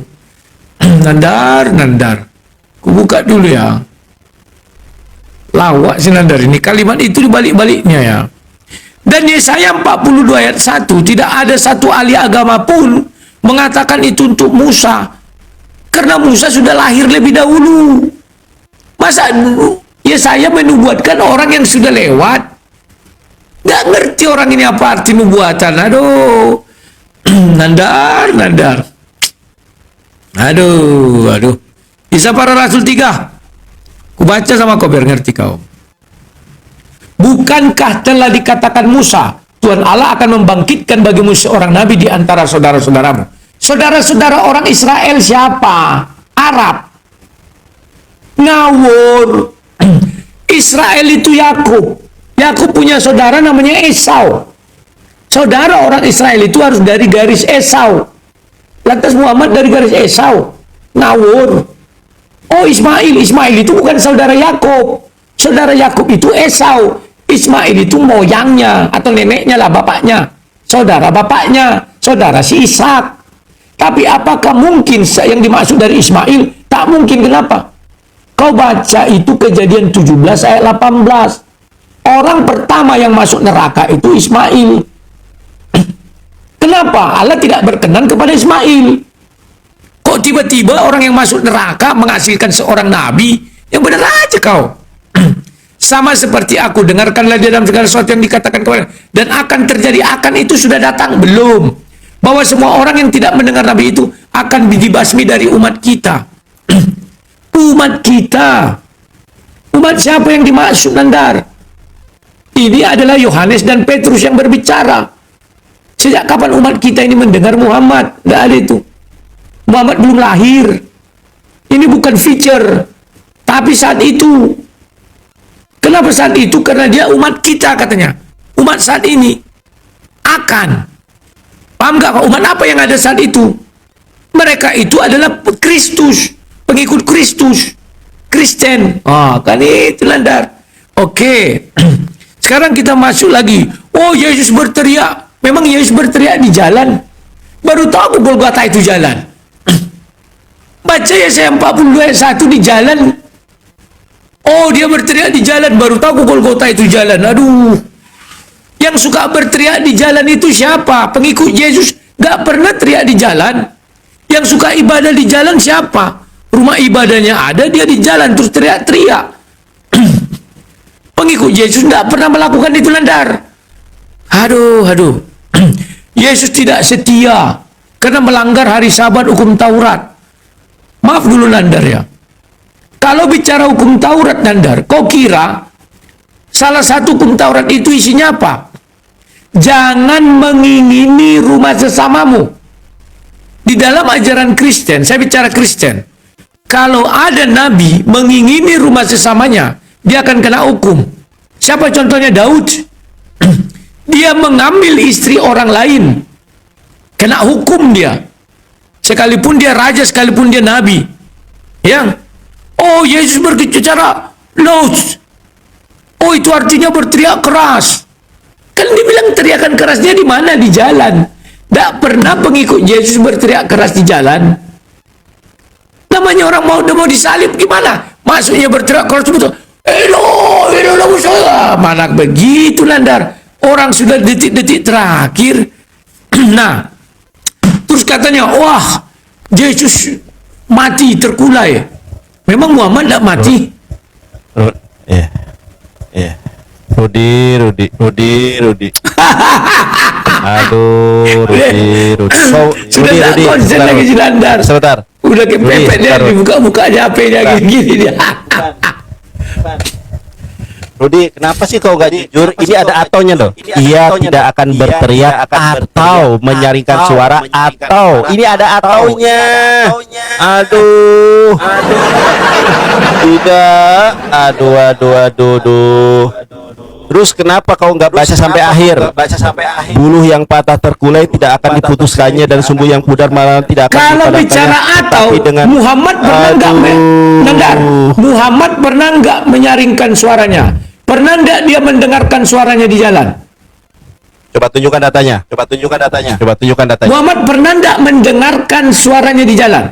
Nandar. Aku buka dulu ya. Lawak si Nandar ini. Kalimat itu dibalik-baliknya ya. Dan Yesaya 42 ayat 1, tidak ada satu ahli agama pun mengatakan itu untuk Musa. Karena Musa sudah lahir lebih dahulu. Masa Yesaya menubuatkan orang yang sudah lewat? Nggak ngerti orang ini apa arti nubuatan. Aduh. Nandar. Aduh. Kisah Para Rasul 3. Ku baca sama kau biar ngerti kau. Bukankah telah dikatakan Musa, Tuhan Allah akan membangkitkan bagimu seorang nabi di antara saudara-saudaramu. Saudara-saudara orang Israel siapa? Arab. Ngawur. Israel itu Yakub. Yakub punya saudara namanya Esau. Saudara orang Israel itu harus dari garis Esau. Lantas Muhammad dari garis Esau. Ngawur. Oh, Ismail itu bukan saudara Yakub. Saudara Yakub itu Esau. Ismail itu moyangnya atau neneknya lah, bapaknya. Saudara bapaknya, saudara si Ishak. Tapi apakah mungkin yang dimaksud dari Ismail? Tak mungkin. Kenapa? Kau baca itu Kejadian 17 ayat 18. Orang pertama yang masuk neraka itu Ismail. Kenapa? Allah tidak berkenan kepada Ismail. Kok tiba-tiba orang yang masuk neraka menghasilkan seorang nabi? Yang benar aja kau. Sama seperti aku, dengarkanlah di dalam segala sesuatu yang dikatakan kepada, dan akan terjadi. Akan itu sudah datang belum? Bahwa semua orang yang tidak mendengar nabi itu akan dibasmi dari umat kita. Umat kita. Umat siapa yang dimaksud, Nandar? Ini adalah Yohanes dan Petrus yang berbicara. Sejak kapan umat kita ini mendengar Muhammad? Tidak ada itu. Muhammad belum lahir. Ini bukan feature. Tapi saat itu. Kenapa saat itu? Karena dia umat kita katanya. Umat saat ini akan. Paham gak? Umat apa yang ada saat itu? Mereka itu adalah Kristus. Pengikut Kristus. Kristen. Kan itu, Nandar. Oke. Sekarang kita masuk lagi. Oh, Yesus berteriak. Memang Yesus berteriak di jalan. Baru tahu aku Golgota itu jalan. Baca Yesaya 42 ayat 1 di jalan. Oh, dia berteriak di jalan. Baru tahu Golgota itu jalan. Aduh. Yang suka berteriak di jalan itu siapa? Pengikut Yesus gak pernah teriak di jalan. Yang suka ibadah di jalan siapa? Rumah ibadahnya ada, dia di jalan terus teriak-teriak. Pengikut Yesus gak pernah melakukan itu, Nandar. Aduh. Yesus tidak setia karena melanggar hari Sabat, hukum Taurat. Maaf dulu, Nandar ya. Kalau bicara hukum Taurat, Nandar, kau kira salah satu hukum Taurat itu isinya apa? Jangan mengingini rumah sesamamu. Di dalam ajaran Kristen, saya bicara Kristen, kalau ada nabi mengingini rumah sesamanya, dia akan kena hukum. Siapa contohnya? Daud. Dia mengambil istri orang lain, kena hukum dia. Sekalipun dia raja, sekalipun dia nabi. Ya. Oh, Yesus berbicara loud. Oh, itu artinya berteriak keras. Kan dibilang teriakan kerasnya di mana? Di jalan. Tidak pernah pengikut Yesus berteriak keras di jalan. Namanya orang mau disalib gimana? Maksudnya berteriak keras betul. Elo, mana begitu, Nandar? Orang sudah detik-detik terakhir. Nah, terus katanya, wah, Yesus mati terkulai. Memang Muhammad tidak mati. Rudi. Aduh, Rudi. Sudah tak konsen lagi si Nandar. Sebentar. Udah kepepet dia, dibuka-bukanya HP-nya gini dia. Rudi, kenapa sih kau gak jujur? Ini ada atonya loh. Ia tidak akan berteriak atau menyaringkan suara atau. Ini ada atonya. Aduh. Tidak. Aduh. Terus kenapa kau nggak baca sampai akhir? Buluh yang patah terkulai tidak akan diputuskannya dan sumbu yang pudar malah tidak akan Kalau dipadamkannya. bicara atau Tetapi dengan Muhammad pernah nggak Nandar? Muhammad pernah nggak menyaringkan suaranya? Pernah nggak dia mendengarkan suaranya di jalan? Coba tunjukkan datanya. Muhammad pernah nggak mendengarkan suaranya di jalan?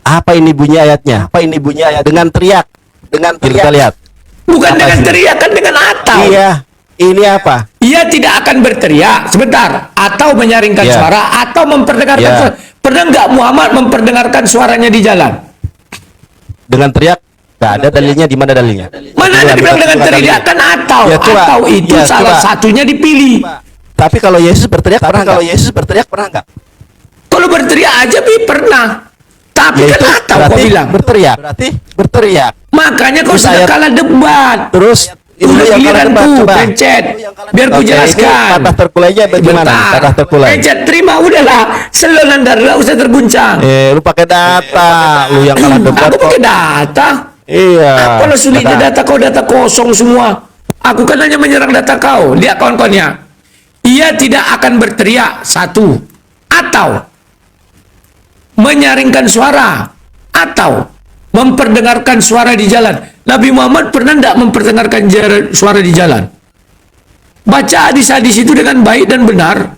Apa ini bunyi ayatnya? Dengan teriak. Kita lihat. Bukan Apa dengan sih? teriakan, dengan atau. Iya. Ini apa? Ia tidak akan berteriak sebentar atau menyaringkan Ya. suara atau memperdengarkan Ya. suara. Pernah nggak Muhammad memperdengarkan suaranya di jalan? Dengan teriak? Nggak ada dalilnya. Di mana dalilnya? Mana ada dibilang dengan teriak kan atau? Ya, coba. Atau itu Ya, salah coba. satunya dipilih. Tapi kalau Yesus berteriak pernah nggak? Kalau berteriak aja pernah. Tapi Ya, kan itu atau kau berarti bilang. berteriak. Makanya kau Terus sudah ayat- kalah debat. Terus itu Udah yang giliran kalah debat, ku coba. pencet. Biar ku Oke, jelaskan. ini patah terkulainya bagaimana? Bentar. Patah terkulai. Pencet terima udahlah. Selo Nandar, nggak usah terguncang. Lu pakai data. Lu yang kalah debat Aku kok. pakai data. Iya. Apalah sulitnya data kau, data kosong semua. Aku kan hanya menyerang data kau. Lihat kawan-kawannya. Ia tidak akan berteriak, satu. Atau menyaringkan suara. Atau memperdengarkan suara di jalan. Nabi Muhammad pernah tidak memperdengarkan suara di jalan? Baca hadis-hadis itu dengan baik dan benar.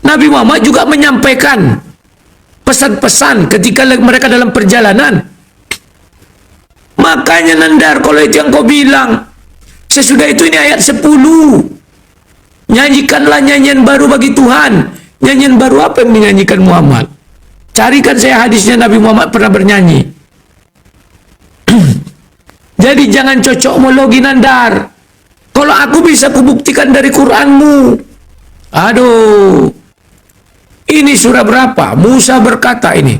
Nabi Muhammad juga menyampaikan pesan-pesan ketika mereka dalam perjalanan. Makanya Nandar, kalau itu yang kau bilang, sesudah itu ini ayat 10. Nyanyikanlah nyanyian baru bagi Tuhan. Nyanyian baru apa yang dinyanyikan Muhammad? Carikan saya hadisnya Nabi Muhammad pernah bernyanyi. Jadi jangan cocokmologi Nandar. Kalau aku bisa kubuktikan dari Quranmu. Aduh. Ini surah berapa? Musa berkata ini.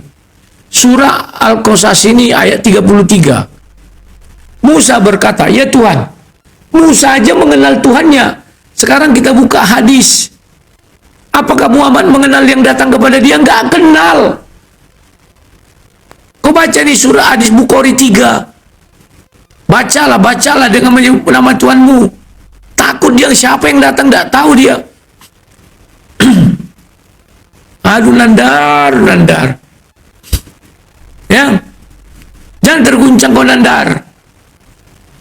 Surah Al-Qasas ini ayat 33. Musa berkata, ya Tuhan. Musa aja mengenal Tuhannya. Sekarang kita buka hadis. Apakah Muhammad mengenal yang datang kepada dia? Enggak kenal. Kau baca nih surah hadis Bukhari 3. Bacalah dengan menyebut nama Tuhanmu. Takut dia siapa yang datang, enggak tahu dia. Aduh Nandar. Ya. Jangan terguncang kau Nandar.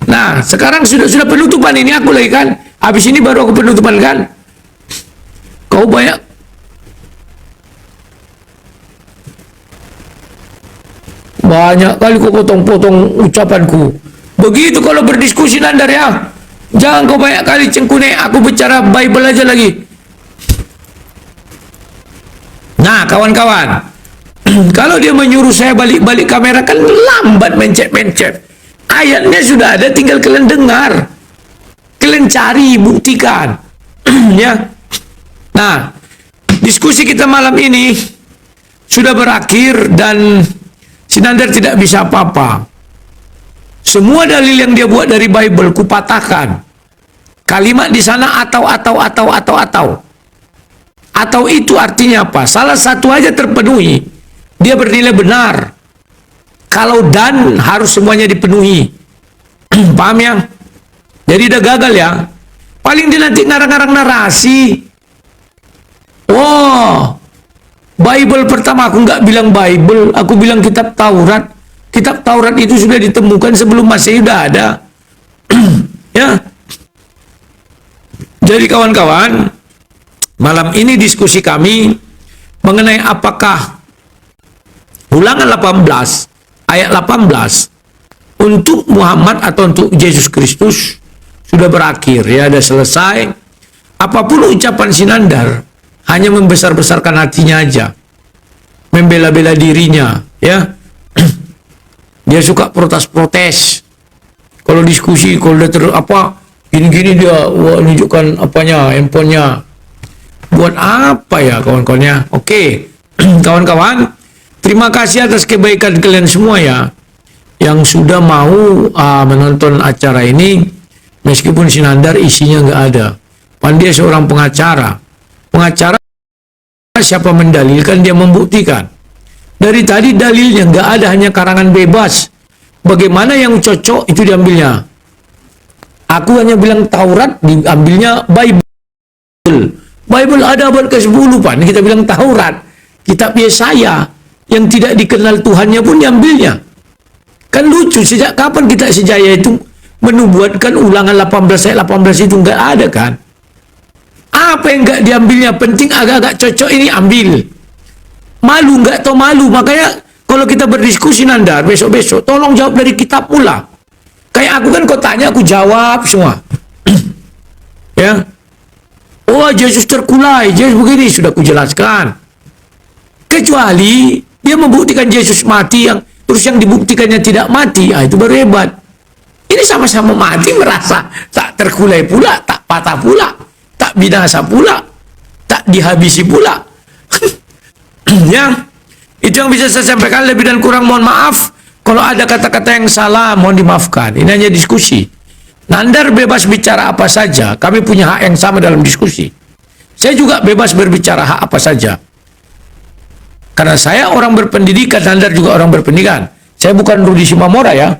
Nah, sekarang sudah penutupan ini aku lagi kan. Habis ini baru aku penutupan kan. Kau banyak kali kau potong-potong ucapanku. Begitu kalau berdiskusi Nandar ya. Jangan kau banyak kali cengkune. Aku bicara Bible aja lagi. Nah, kawan-kawan. Kalau dia menyuruh saya balik-balik kamera kan lambat mencet-mencet. Ayatnya sudah ada, tinggal kalian dengar. Kalian cari, buktikan. Ya. Nah, diskusi kita malam ini sudah berakhir dan si Nandar tidak bisa apa-apa. Semua dalil yang dia buat dari Bible kupatahkan. Kalimat di sana atau. Atau itu artinya apa? Salah satu aja terpenuhi. Dia bernilai benar. Kalau dan harus semuanya dipenuhi. Paham ya? Jadi udah gagal ya. Paling dia nanti ngarang-ngarang narasi. Oh, Bible pertama aku nggak bilang Bible, aku bilang kitab Taurat. Kitab Taurat itu sudah ditemukan sebelum Masehi udah ada. Ya. Jadi kawan-kawan, malam ini diskusi kami mengenai apakah Ulangan 18 ayat 18 untuk Muhammad atau untuk Yesus Kristus sudah berakhir ya, sudah selesai. Apapun ucapan Sinandar hanya membesar-besarkan hatinya aja, membela-bela dirinya ya. Dia suka protes-protes kalau diskusi, kalau dia gini-gini dia nunjukkan apanya, handphonenya. Buat apa ya kawan-kawannya? Oke. Kawan-kawan, terima kasih atas kebaikan kalian semua ya, yang sudah mau menonton acara ini. Meskipun Sinandar isinya nggak ada. Pan dia seorang pengacara. Pengacara siapa mendalilkan, dia membuktikan. Dari tadi dalilnya nggak ada, hanya karangan bebas. Bagaimana yang cocok itu diambilnya. Aku hanya bilang Taurat, diambilnya Bible. Bible ada abad ke-10, Pak. Ini kita bilang Taurat. Kitab Yesaya yang tidak dikenal Tuhannya pun diambilnya. Kan lucu, sejak kapan kitab Yesaya itu menubuatkan ulangan 18 ayat 18 itu enggak ada kan? Apa yang enggak diambilnya? Penting agak-agak cocok ini ambil. Malu enggak tahu malu. Makanya kalau kita berdiskusi Nandar besok-besok, tolong jawab dari kitab pula. Kayak aku kan kau tanya, aku jawab semua. Ya. Oh, Yesus terkulai, Yesus begini, sudah kujelaskan. Kecuali dia membuktikan Yesus mati, terus yang dibuktikannya tidak mati, itu baru hebat. Ini sama-sama mati, merasa tak terkulai pula, tak patah pula, tak binasa pula, tak dihabisi pula. Ya, itu yang bisa saya sampaikan. Lebih dan kurang mohon maaf. Kalau ada kata-kata yang salah, mohon dimaafkan. Ini hanya diskusi. Nandar bebas bicara apa saja. Kami punya hak yang sama dalam diskusi. Saya juga bebas berbicara hak apa saja. Karena saya orang berpendidikan, Nandar juga orang berpendidikan. Saya bukan Rudi Simamora ya,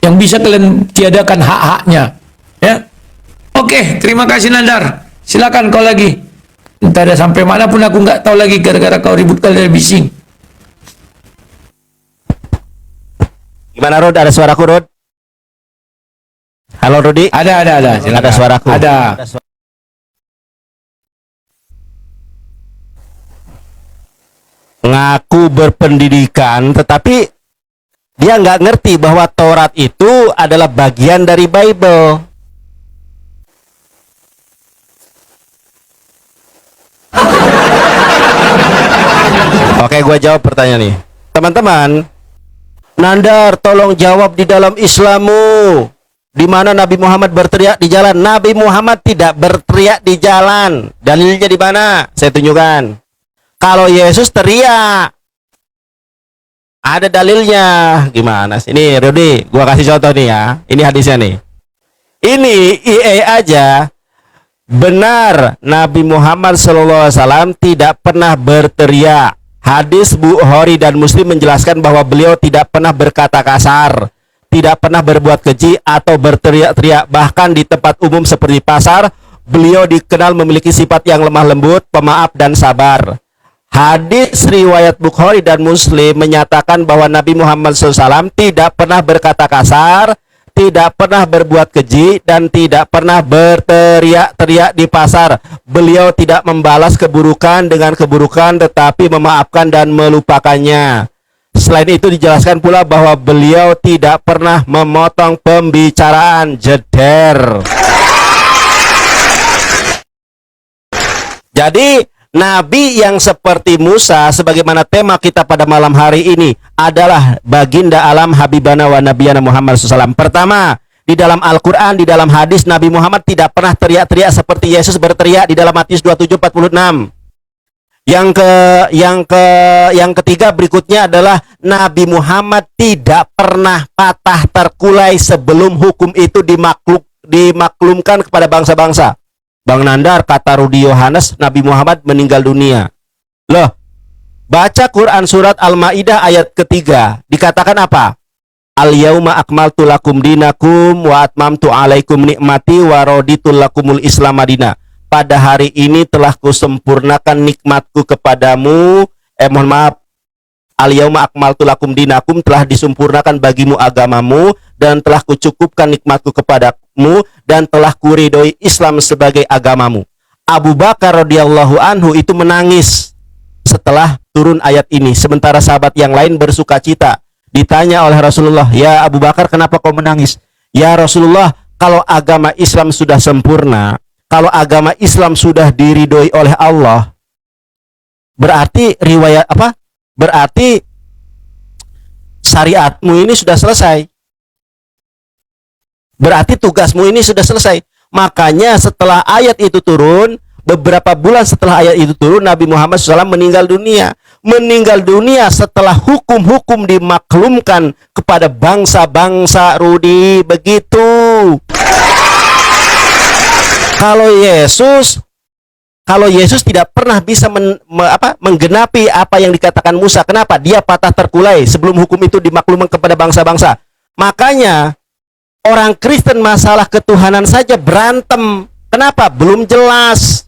yang bisa kalian tiadakan hak-haknya. Ya, oke, terima kasih Nandar. Silakan kau lagi. Entah ada sampai mana pun aku nggak tahu lagi gara-gara kau ribut kalian bising. Gimana Rod? Ada suaraku Rod? Halo Rudi. Ada. Silakan. Ada suaraku. Ada. Ngaku berpendidikan, tetapi dia nggak ngerti bahwa Taurat itu adalah bagian dari Bible. Oke, gue jawab pertanyaan nih. Teman-teman, Nandar, tolong jawab di dalam Islammu. Di mana Nabi Muhammad berteriak di jalan? Nabi Muhammad tidak berteriak di jalan. Dalilnya di mana? Saya tunjukkan. Kalau Yesus teriak, ada dalilnya. Gimana sih? Ini Rudi, gua kasih contoh nih ya. Ini hadisnya nih. Ini IE aja. Benar, Nabi Muhammad SAW tidak pernah berteriak. Hadis Bukhari dan Muslim menjelaskan bahwa beliau tidak pernah berkata kasar, tidak pernah berbuat keji atau berteriak-teriak. Bahkan di tempat umum seperti pasar, beliau dikenal memiliki sifat yang lemah lembut, pemaaf dan sabar. Hadis riwayat Bukhari dan Muslim menyatakan bahwa Nabi Muhammad SAW tidak pernah berkata kasar, tidak pernah berbuat keji, dan tidak pernah berteriak-teriak di pasar. Beliau tidak membalas keburukan dengan keburukan, tetapi memaafkan dan melupakannya. Selain itu dijelaskan pula bahwa beliau tidak pernah memotong pembicaraan. Jeder. Jadi Nabi yang seperti Musa, sebagaimana tema kita pada malam hari ini, adalah baginda alam Habibana wa Nabiyana Muhammad SAW. Pertama, di dalam Al-Quran, di dalam hadis, Nabi Muhammad tidak pernah teriak-teriak seperti Yesus berteriak di dalam Matius 27:46. Yang ketiga berikutnya adalah Nabi Muhammad tidak pernah patah terkulai sebelum hukum itu dimaklumkan kepada bangsa-bangsa. Bang Nandar, kata Rudi Yohanes, Nabi Muhammad meninggal dunia. Loh, baca Quran surat Al-Maidah ayat ketiga, dikatakan apa? Al-yauma akmaltu lakum dinakum wa atmamtu alaikum nikmati wa raditu lakumul Islam madina. Pada hari ini telah kusempurnakan nikmatku kepadamu. Mohon maaf. Al-yauma akmaltu lakum dinakum, telah disempurnakan bagimu agamamu, dan telah kucukupkan nikmatku kepadamu, dan telah kuridhoi Islam sebagai agamamu. Abu Bakar radhiyallahu anhu itu menangis setelah turun ayat ini, sementara sahabat yang lain bersuka cita. Ditanya oleh Rasulullah, "Ya Abu Bakar, kenapa kau menangis?" "Ya Rasulullah, kalau agama Islam sudah sempurna, kalau agama Islam sudah diridhoi oleh Allah, berarti riwayat apa? Berarti syariatmu ini sudah selesai. Berarti tugasmu ini sudah selesai." Makanya setelah ayat itu turun, beberapa bulan setelah ayat itu turun, Nabi Muhammad SAW meninggal dunia. Meninggal dunia setelah hukum-hukum dimaklumkan kepada bangsa-bangsa. Rudi, begitu. Kalau Yesus tidak pernah bisa menggenapi apa yang dikatakan Musa. Kenapa? Dia patah terkulai sebelum hukum itu dimaklumkan kepada bangsa-bangsa. Makanya Orang Kristen masalah ketuhanan saja berantem. Kenapa? Belum jelas.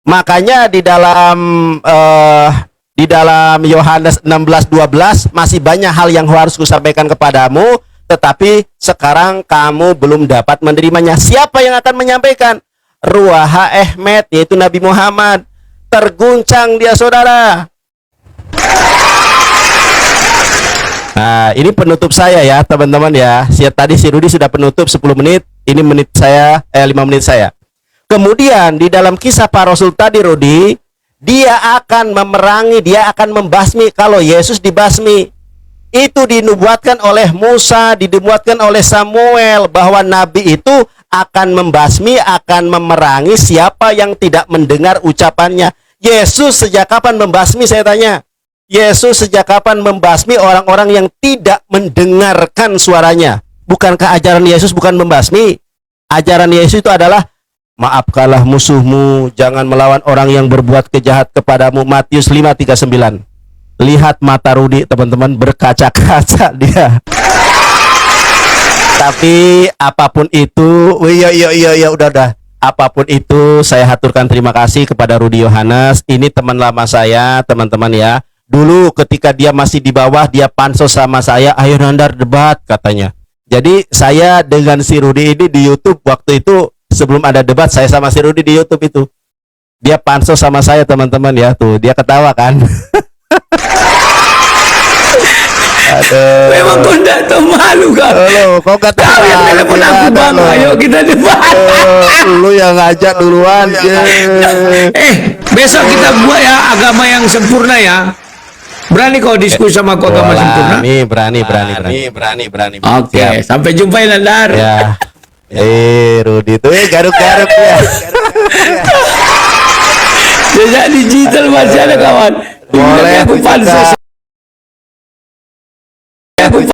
Makanya di dalam Yohanes 16:12 masih banyak hal yang harus kusampaikan kepadamu, tetapi sekarang kamu belum dapat menerimanya. Siapa yang akan menyampaikan? Ruaha Ahmed, yaitu Nabi Muhammad. Terguncang dia, saudara. Nah, ini penutup saya ya, teman-teman ya. Tadi si Rudi sudah penutup 10 menit, ini 5 menit saya. Kemudian di dalam kisah para rasul tadi, Rudi, dia akan memerangi, dia akan membasmi kalau Yesus dibasmi. Itu dinubuatkan oleh Musa, dinubuatkan oleh Samuel, bahwa nabi itu akan membasmi, akan memerangi siapa yang tidak mendengar ucapannya. Yesus sejak kapan membasmi, saya tanya? Yesus sejak kapan membasmi orang-orang yang tidak mendengarkan suaranya? Bukankah ajaran Yesus bukan membasmi? Ajaran Yesus itu adalah maafkanlah musuhmu, jangan melawan orang yang berbuat kejahat kepadamu. Matius 5:39. Lihat mata Rudi, teman-teman, berkaca-kaca dia. Tapi apapun itu, iya, udah. Apapun itu, saya haturkan terima kasih kepada Rudi Yohanes. Ini teman lama saya, teman-teman ya. Dulu ketika dia masih di bawah, dia pansos sama saya, ayo Nandar debat katanya. Jadi saya dengan si Rudi ini di YouTube waktu itu, sebelum ada debat, saya sama si Rudi di YouTube itu. Dia pansos sama saya, teman-teman ya. Tuh, dia ketawa kan. Aduh. Memang kau tidak tahu malu kau. Kau kata Kau yang telepon aku, bang, ayo kita debat. Lu yang ngajak duluan. Besok kita buat ya agama yang sempurna ya. Berani kau diskusi sama kau agama sempurna? Berani. Oke, sampai jumpa ya, Nandar. Ya. Rudi tuh garuk-garuk ya. Jejak digital masih ada, kawan. Boleh aku pansos.